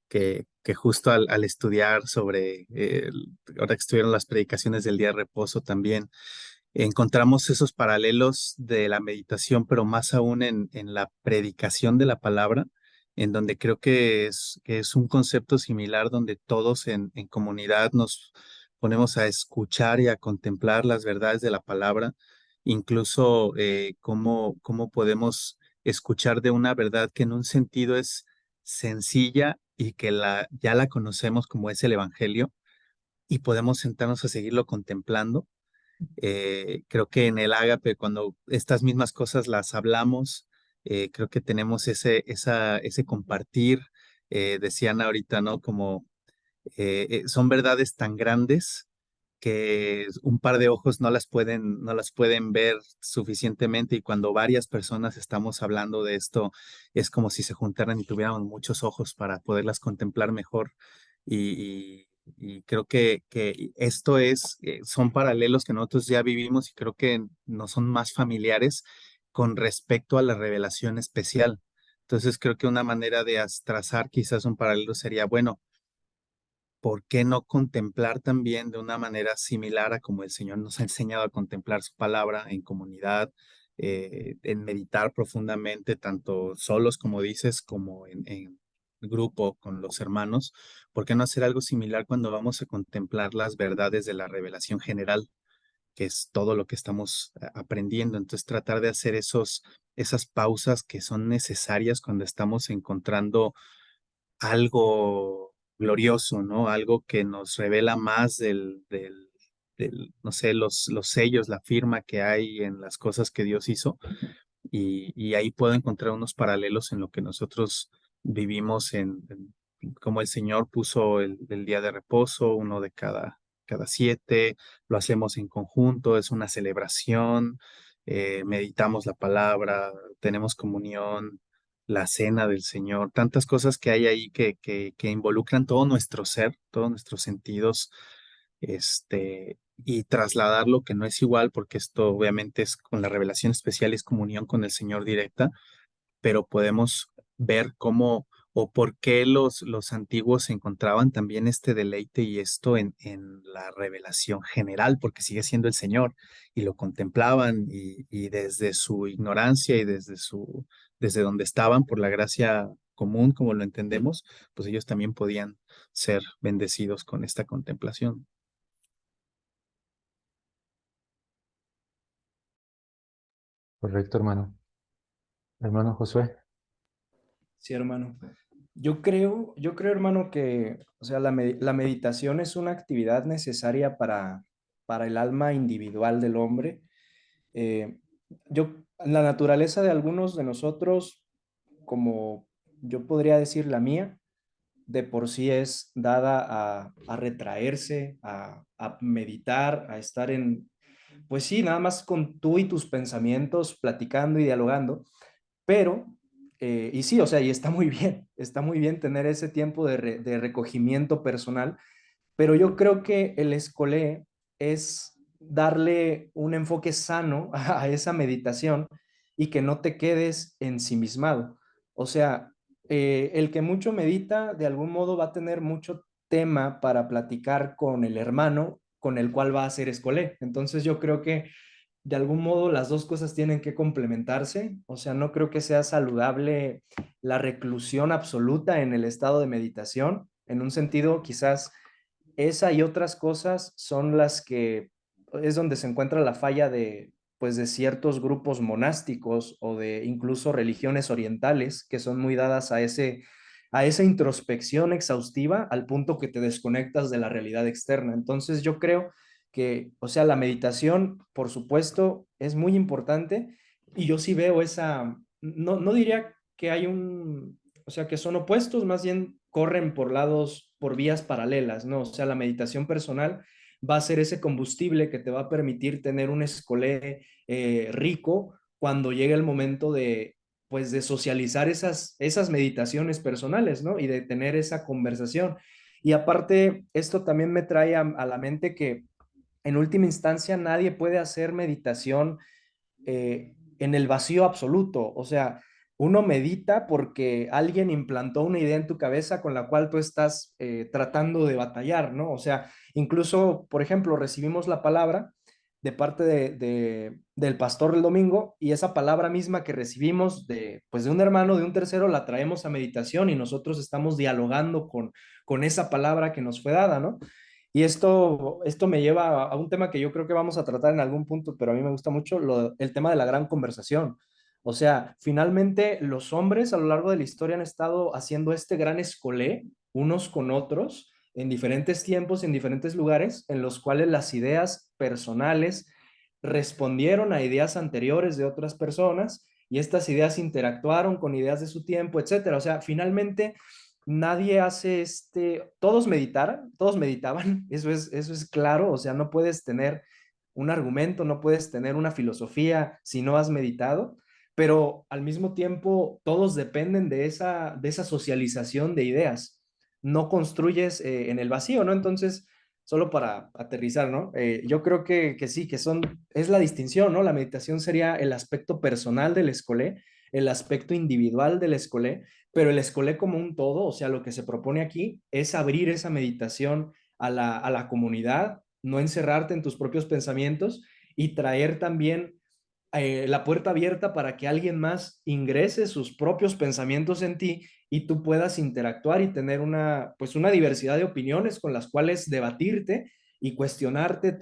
que justo al estudiar sobre, ahora que estuvieron las predicaciones del día de reposo también, encontramos esos paralelos de la meditación, pero más aún en la predicación de la palabra, en donde creo que es un concepto similar, donde todos en comunidad nos ponemos a escuchar y a contemplar las verdades de la palabra, incluso cómo podemos escuchar de una verdad que en un sentido es sencilla y que ya la conocemos como es el Evangelio, y podemos sentarnos a seguirlo contemplando. Creo que en el Ágape, cuando estas mismas cosas las hablamos, creo que tenemos ese compartir. Decían ahorita, ¿no? Como son verdades tan grandes que un par de ojos no las pueden ver suficientemente, y cuando varias personas estamos hablando de esto, es como si se juntaran y tuviéramos muchos ojos para poderlas contemplar mejor. Y creo que esto son paralelos que nosotros ya vivimos y creo que nos son más familiares con respecto a la revelación especial. Entonces creo que una manera de trazar quizás un paralelo sería, bueno, ¿por qué no contemplar también de una manera similar a como el Señor nos ha enseñado a contemplar su palabra en comunidad, en meditar profundamente, tanto solos como dices, como en grupo con los hermanos? ¿Por qué no hacer algo similar cuando vamos a contemplar las verdades de la revelación general, que es todo lo que estamos aprendiendo? Entonces, tratar de hacer esas pausas que son necesarias cuando estamos encontrando algo glorioso, ¿no? Algo que nos revela más no sé, los sellos, la firma que hay en las cosas que Dios hizo. Y ahí puedo encontrar unos paralelos en lo que nosotros vivimos como el Señor puso el día de reposo, uno de cada 7, lo hacemos en conjunto, es una celebración, meditamos la palabra, tenemos comunión, la cena del Señor, tantas cosas que hay ahí que involucran todo nuestro ser, todos nuestros sentidos, y trasladarlo, que no es igual, porque esto obviamente es con la revelación especial, es comunión con el Señor directa, pero podemos ver cómo o por qué los antiguos encontraban también este deleite y esto en la revelación general, porque sigue siendo el Señor y lo contemplaban y desde su ignorancia y desde donde estaban por la gracia común, como lo entendemos, pues ellos también podían ser bendecidos con esta contemplación. Correcto, hermano. Hermano Josué. Sí, hermano. Yo creo, hermano, que, o sea, la meditación es una actividad necesaria para el alma individual del hombre. Eh, la naturaleza de algunos de nosotros, como yo podría decir la mía, de por sí es dada a retraerse, a meditar, a estar en, pues sí, nada más con tú y tus pensamientos, platicando y dialogando, pero, y sí, o sea, y está muy bien tener ese tiempo de recogimiento personal, pero yo creo que el escolé es darle un enfoque sano a esa meditación y que no te quedes ensimismado. O sea, el que mucho medita, de algún modo va a tener mucho tema para platicar con el hermano con el cual va a hacer escolé. Entonces yo creo que de algún modo las dos cosas tienen que complementarse. O sea, no creo que sea saludable la reclusión absoluta en el estado de meditación. En un sentido, quizás esa y otras cosas son las que es donde se encuentra la falla de, pues, de ciertos grupos monásticos o de incluso religiones orientales que son muy dadas a esa introspección exhaustiva al punto que te desconectas de la realidad externa. Entonces yo creo que, o sea, la meditación, por supuesto, es muy importante y yo sí veo esa, no diría que hay o sea, que son opuestos, más bien corren por lados, por vías paralelas, ¿no? O sea, la meditación personal va a ser ese combustible que te va a permitir tener un escolé rico cuando llegue el momento de, pues, de socializar esas meditaciones personales, ¿no? Y de tener esa conversación. Y aparte, esto también me trae a la mente que en última instancia nadie puede hacer meditación en el vacío absoluto. O sea, uno medita porque alguien implantó una idea en tu cabeza con la cual tú estás tratando de batallar, ¿no? O sea, incluso, por ejemplo, recibimos la palabra de parte del pastor el domingo y esa palabra misma que recibimos pues de un hermano, de un tercero, la traemos a meditación y nosotros estamos dialogando con esa palabra que nos fue dada, ¿no? Y esto me lleva a un tema que yo creo que vamos a tratar en algún punto, pero a mí me gusta mucho el tema de la gran conversación. O sea, finalmente los hombres a lo largo de la historia han estado haciendo este gran escolé unos con otros en diferentes tiempos, en diferentes lugares, en los cuales las ideas personales respondieron a ideas anteriores de otras personas y estas ideas interactuaron con ideas de su tiempo, etcétera. O sea, finalmente nadie hace todos meditaban, eso es claro, o sea, no puedes tener un argumento, no puedes tener una filosofía si no has meditado, pero al mismo tiempo todos dependen de esa socialización de ideas. No construyes en el vacío, ¿no? Entonces, solo para aterrizar, ¿no? Yo creo que sí, es la distinción, ¿no? La meditación sería el aspecto personal del escolé, el aspecto individual del escolé, pero el escolé como un todo, o sea, lo que se propone aquí es abrir esa meditación a la comunidad, no encerrarte en tus propios pensamientos y traer también la puerta abierta para que alguien más ingrese sus propios pensamientos en ti y tú puedas interactuar y tener pues una diversidad de opiniones con las cuales debatirte y cuestionarte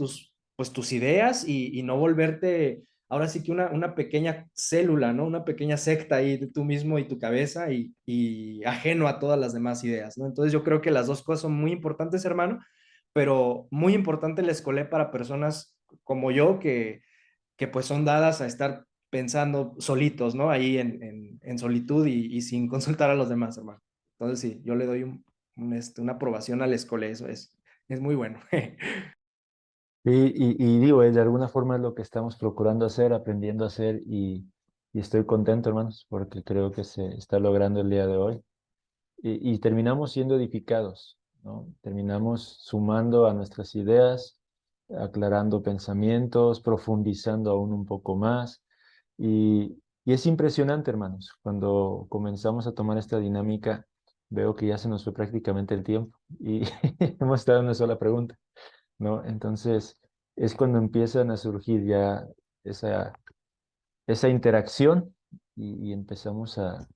pues tus ideas y no volverte ahora sí que una pequeña célula, ¿no? Una pequeña secta ahí de tú mismo y tu cabeza y ajeno a todas las demás ideas, ¿no? Entonces yo creo que las dos cosas son muy importantes, hermano, pero muy importante el escolé para personas como yo que pues son dadas a estar pensando solitos, ¿no? Ahí en solitud y sin consultar a los demás, hermano. Entonces sí, yo le doy una aprobación al escolé, eso es muy bueno. Y digo, de alguna forma es lo que estamos procurando hacer, aprendiendo a hacer y estoy contento, hermanos, porque creo que se está logrando el día de hoy. Y terminamos siendo edificados, ¿no? Terminamos sumando a nuestras ideas, aclarando pensamientos, profundizando aún un poco más. Y es impresionante, hermanos, cuando comenzamos a tomar esta dinámica, veo que ya se nos fue prácticamente el tiempo y hemos estado en una sola pregunta, ¿no? Entonces, es cuando empiezan a surgir ya esa, esa interacción y empezamos a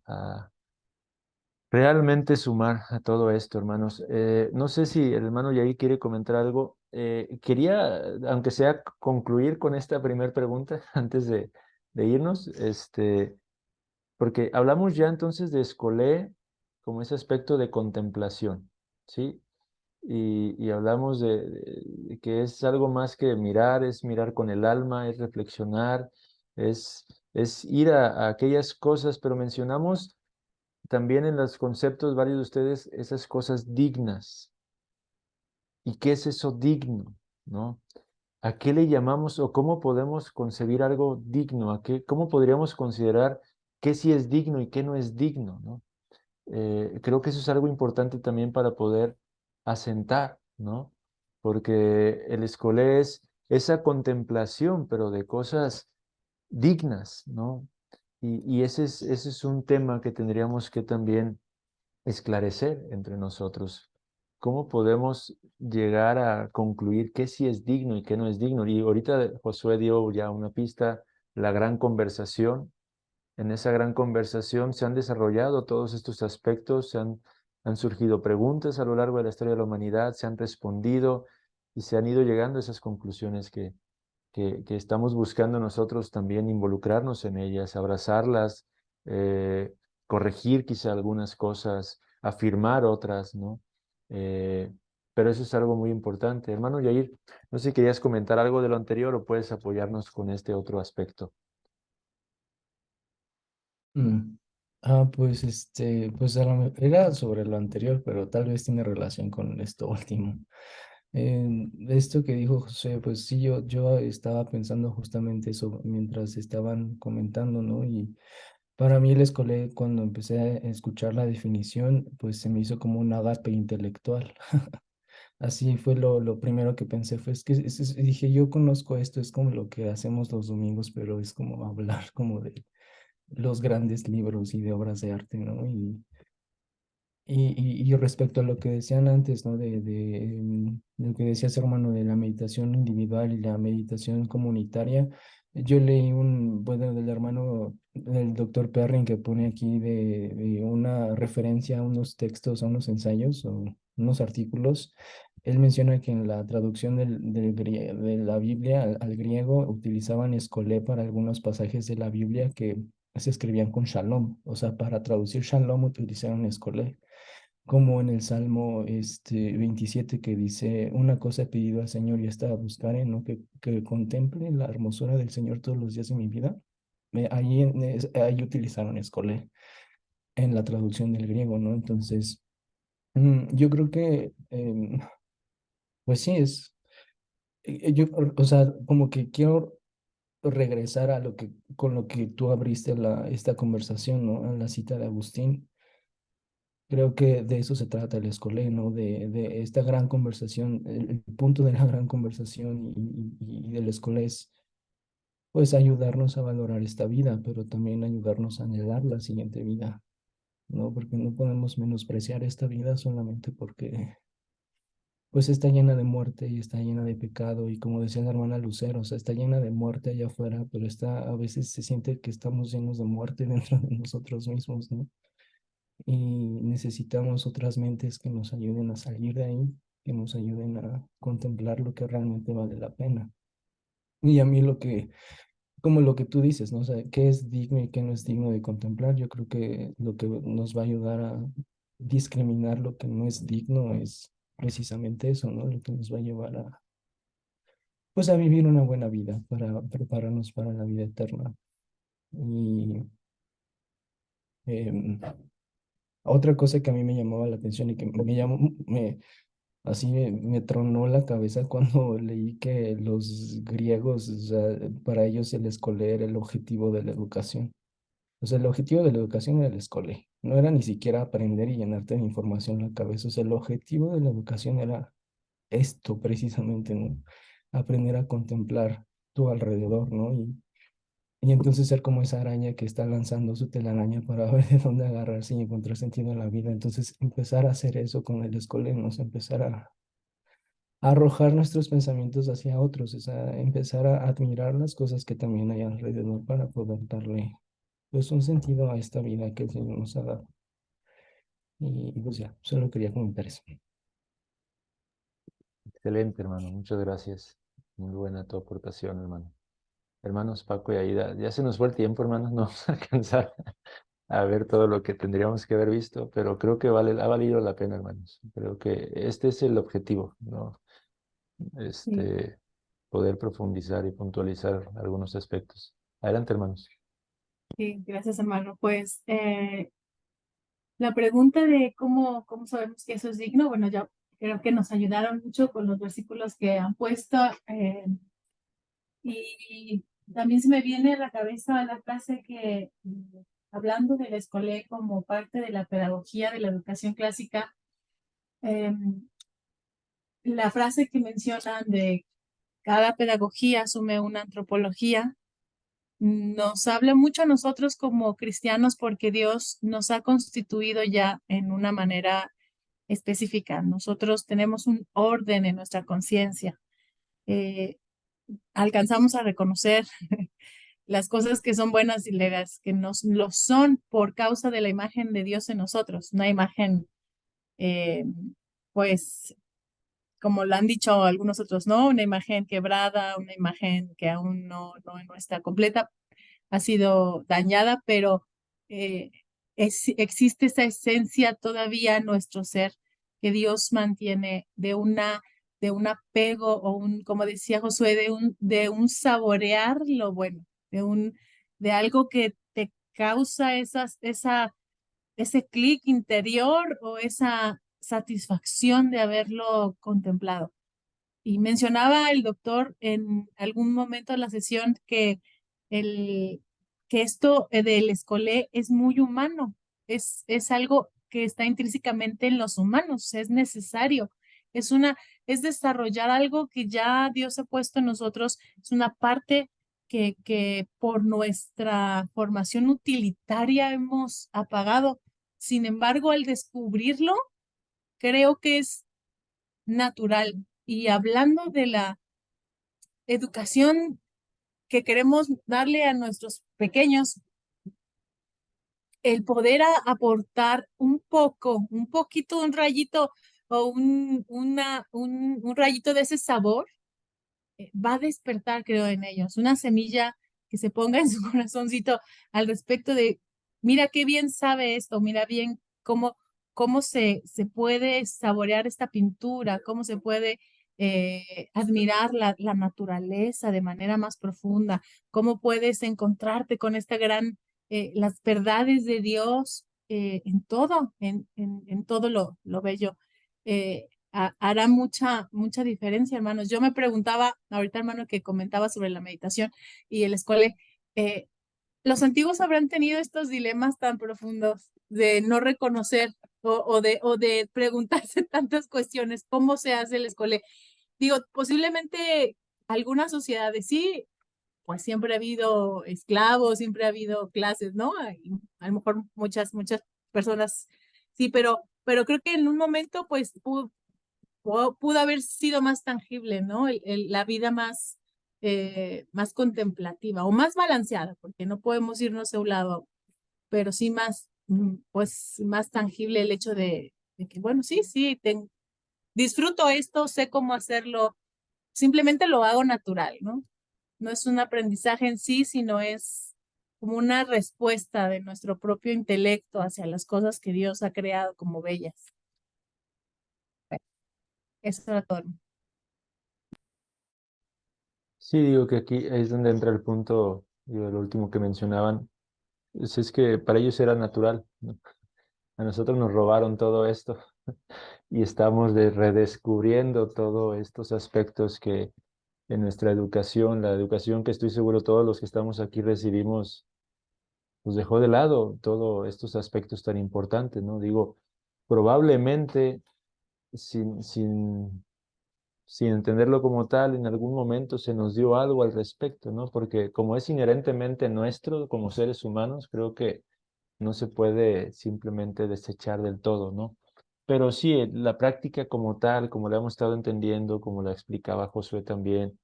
realmente sumar a todo esto, hermanos. No sé si el hermano Yair quiere comentar algo. Quería, aunque sea, concluir con esta primera pregunta antes de irnos, porque hablamos ya entonces de Escolé como ese aspecto de contemplación, ¿sí? Y hablamos de que es algo más que mirar, es mirar con el alma, es reflexionar, es ir a aquellas cosas, pero mencionamos también en los conceptos varios de ustedes esas cosas dignas. ¿Y qué es eso digno? ¿No? ¿A qué le llamamos o cómo podemos concebir algo digno? ¿Cómo podríamos considerar qué sí es digno y qué no es digno? ¿No? Creo que eso es algo importante también para poder asentar, ¿no? Porque el escolé es esa contemplación, pero de cosas dignas, ¿no? Y ese es un tema que tendríamos que también esclarecer entre nosotros. ¿Cómo podemos llegar a concluir qué sí es digno y qué no es digno? Y ahorita Josué dio ya una pista, la gran conversación. En esa gran conversación se han desarrollado todos estos aspectos, han surgido preguntas a lo largo de la historia de la humanidad, se han respondido y se han ido llegando a esas conclusiones que estamos buscando nosotros también involucrarnos en ellas, abrazarlas, eh, corregir quizá algunas cosas, afirmar otras, ¿no? Eh, pero eso es algo muy importante. Hermano Yair, no sé si querías comentar algo de lo anterior o puedes apoyarnos con este otro aspecto. Mm. Pues pues era sobre lo anterior, pero tal vez tiene relación con esto último. Esto que dijo José, pues sí, yo estaba pensando justamente eso mientras estaban comentando, ¿no? Y para mí el escolé, cuando empecé a escuchar la definición, pues se me hizo como un agape intelectual. Así fue lo primero que pensé, fue es que dije, yo conozco esto, es como lo que hacemos los domingos, pero es como hablar como de los grandes libros y de obras de arte, ¿no? Y respecto a lo que decían antes, ¿no? Lo que decías, hermano, de la meditación individual y la meditación comunitaria, yo leí bueno, del hermano, del doctor Perrin, que pone aquí de una referencia a unos textos, a unos ensayos o unos artículos. Él menciona que en la traducción de la Biblia al griego utilizaban escolé para algunos pasajes de la Biblia que se escribían con shalom, o sea, para traducir shalom utilizaron escolé, como en el Salmo 27 que dice, una cosa he pedido al Señor y esta buscaré, ¿no? Que contemple la hermosura del Señor todos los días de mi vida. Ahí utilizaron escolé en la traducción del griego, ¿no? Entonces, yo creo que, pues sí, o sea, como que quiero regresar a con lo que tú abriste esta conversación, ¿no? A la cita de Agustín. Creo que de eso se trata el Escolé, ¿no? De esta gran conversación, el punto de la gran conversación y del Escolé es, pues, ayudarnos a valorar esta vida, pero también ayudarnos a anhelar la siguiente vida, ¿no? Porque no podemos menospreciar esta vida solamente porque, pues, está llena de muerte y está llena de pecado y como decía la hermana Lucero, o sea, está llena de muerte allá afuera, pero a veces se siente que estamos llenos de muerte dentro de nosotros mismos, ¿no? Y necesitamos otras mentes que nos ayuden a salir de ahí, que nos ayuden a contemplar lo que realmente vale la pena. Y a mí como lo que tú dices, ¿no? O sea, qué es digno y qué no es digno de contemplar, yo creo que lo que nos va a ayudar a discriminar lo que no es digno es precisamente eso, ¿no? Lo que nos va a llevar pues a vivir una buena vida, para prepararnos para la vida eterna. Y em, otra cosa que a mí me llamaba la atención y que así me tronó la cabeza cuando leí que los griegos, o sea, para ellos el escolé era el objetivo de la educación. O sea, el objetivo de la educación era el escolé. No era ni siquiera aprender y llenarte de información en la cabeza. O sea, el objetivo de la educación era esto precisamente, ¿no? aprender a contemplar tu alrededor, ¿no? Y entonces ser como esa araña que está lanzando su telaraña para ver de dónde agarrarse y encontrar sentido en la vida. Entonces empezar a hacer eso con el escolemos, empezar a arrojar nuestros pensamientos hacia otros, es empezar a admirar las cosas que también hay alrededor para poder darle pues un sentido a esta vida que el Señor nos ha dado. Y pues ya, solo quería comentar eso. Excelente, hermano. Muchas gracias. Muy buena tu aportación, hermano. Hermanos Paco y Aida, ya se nos fue el tiempo, hermanos. No vamos a alcanzar a ver todo lo que tendríamos que haber visto, pero creo que ha valido la pena, hermanos. Creo que este es el objetivo, ¿no? Sí, Poder profundizar y puntualizar algunos aspectos. Adelante, hermanos. sí, gracias, hermano. Pues la pregunta de cómo sabemos que eso es digno, bueno, ya creo que nos ayudaron mucho con los versículos que han puesto. Y también se me viene a la cabeza la frase que, hablando del escolé como parte de la pedagogía de la educación clásica, la frase que mencionan de cada pedagogía asume una antropología, nos habla mucho a nosotros como cristianos porque Dios nos ha constituido ya en una manera específica. Nosotros tenemos un orden en nuestra conciencia. Alcanzamos a reconocer las cosas que son buenas y las que nos lo son por causa de la imagen de Dios en nosotros, una imagen, eh, pues, como lo han dicho algunos otros, ¿no? Una imagen quebrada, una imagen que aún no está completa, ha sido dañada, pero eh, existe esa esencia todavía en nuestro ser que Dios mantiene de un apego o un, como decía Josué, de un saborear lo bueno, de algo que te causa ese clic interior o esa satisfacción de haberlo contemplado. Y mencionaba el doctor en algún momento de la sesión el, que esto del escolé es muy humano, es algo que está intrínsecamente en los humanos, es necesario, es desarrollar algo que ya Dios ha puesto en nosotros, es una parte que por nuestra formación utilitaria hemos apagado. Sin embargo, al descubrirlo, creo que es natural. Y hablando de la educación que queremos darle a nuestros pequeños, el poder aportar un poco, un poquito, un rayito o un rayito de ese sabor, va a despertar, creo, en ellos, una semilla que se ponga en su corazoncito al respecto de, mira qué bien sabe esto, mira bien cómo se puede saborear esta pintura, cómo se puede admirar la naturaleza de manera más profunda, cómo puedes encontrarte con esta las verdades de Dios en todo, en todo lo bello. Hará mucha diferencia, hermanos. Yo me preguntaba, ahorita, hermano, que comentaba sobre la meditación y el escuela, los antiguos habrán tenido estos dilemas tan profundos de no reconocer o de preguntarse tantas cuestiones, ¿cómo se hace el escuela? Digo, posiblemente algunas sociedades sí, pues siempre ha habido esclavos, siempre ha habido clases, ¿no? A lo mejor muchas personas sí, pero creo que en un momento, pues, pudo haber sido más tangible, ¿no? La vida más contemplativa o más balanceada, porque no podemos irnos a un lado, pero sí pues, más tangible el hecho de que, bueno, sí, disfruto esto, sé cómo hacerlo, simplemente lo hago natural, ¿no? No es un aprendizaje en sí, sino es como una respuesta de nuestro propio intelecto hacia las cosas que Dios ha creado como bellas. Eso era todo. Sí, digo que aquí es donde entra el punto, digo, el último que mencionaban, es que para ellos era natural, ¿no? A nosotros nos robaron todo esto y estamos redescubriendo todos estos aspectos que en nuestra educación, la educación que estoy seguro todos los que estamos aquí recibimos, pues dejó de lado todos estos aspectos tan importantes, ¿no? Digo, probablemente sin sin entenderlo como tal, en algún momento se nos dio algo al respecto, ¿no? Porque como es inherentemente nuestro como seres humanos, creo que no se puede simplemente desechar del todo, ¿no? Pero sí, la práctica como tal, como la hemos estado entendiendo, como la explicaba Josué también,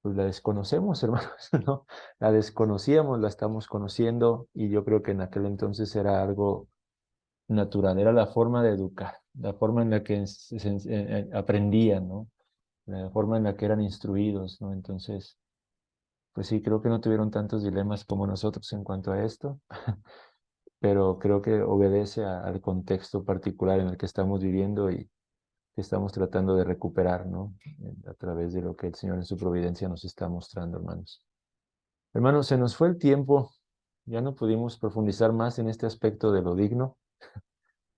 pues la desconocemos, hermanos, ¿no? La desconocíamos, la estamos conociendo y yo creo que en aquel entonces era algo natural, era la forma de educar, la forma en la que aprendían, ¿no? La forma en la que eran instruidos, ¿no? Entonces, pues sí, creo que no tuvieron tantos dilemas como nosotros en cuanto a esto, pero creo que obedece al contexto particular en el que estamos viviendo y que estamos tratando de recuperar, ¿no? A través de lo que el Señor en su providencia nos está mostrando, hermanos. Hermanos, se nos fue el tiempo, ya no pudimos profundizar más en este aspecto de lo digno.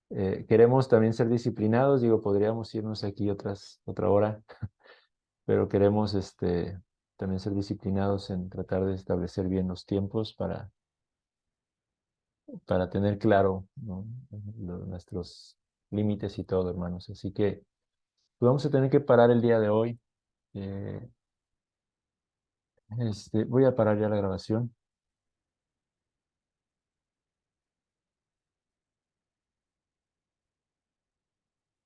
Queremos también ser disciplinados, digo, podríamos irnos aquí otra hora, pero queremos también ser disciplinados en tratar de establecer bien los tiempos para tener claro, ¿no? Nuestros límites y todo, hermanos. Así que pues vamos a tener que parar el día de hoy. Voy a parar ya la grabación.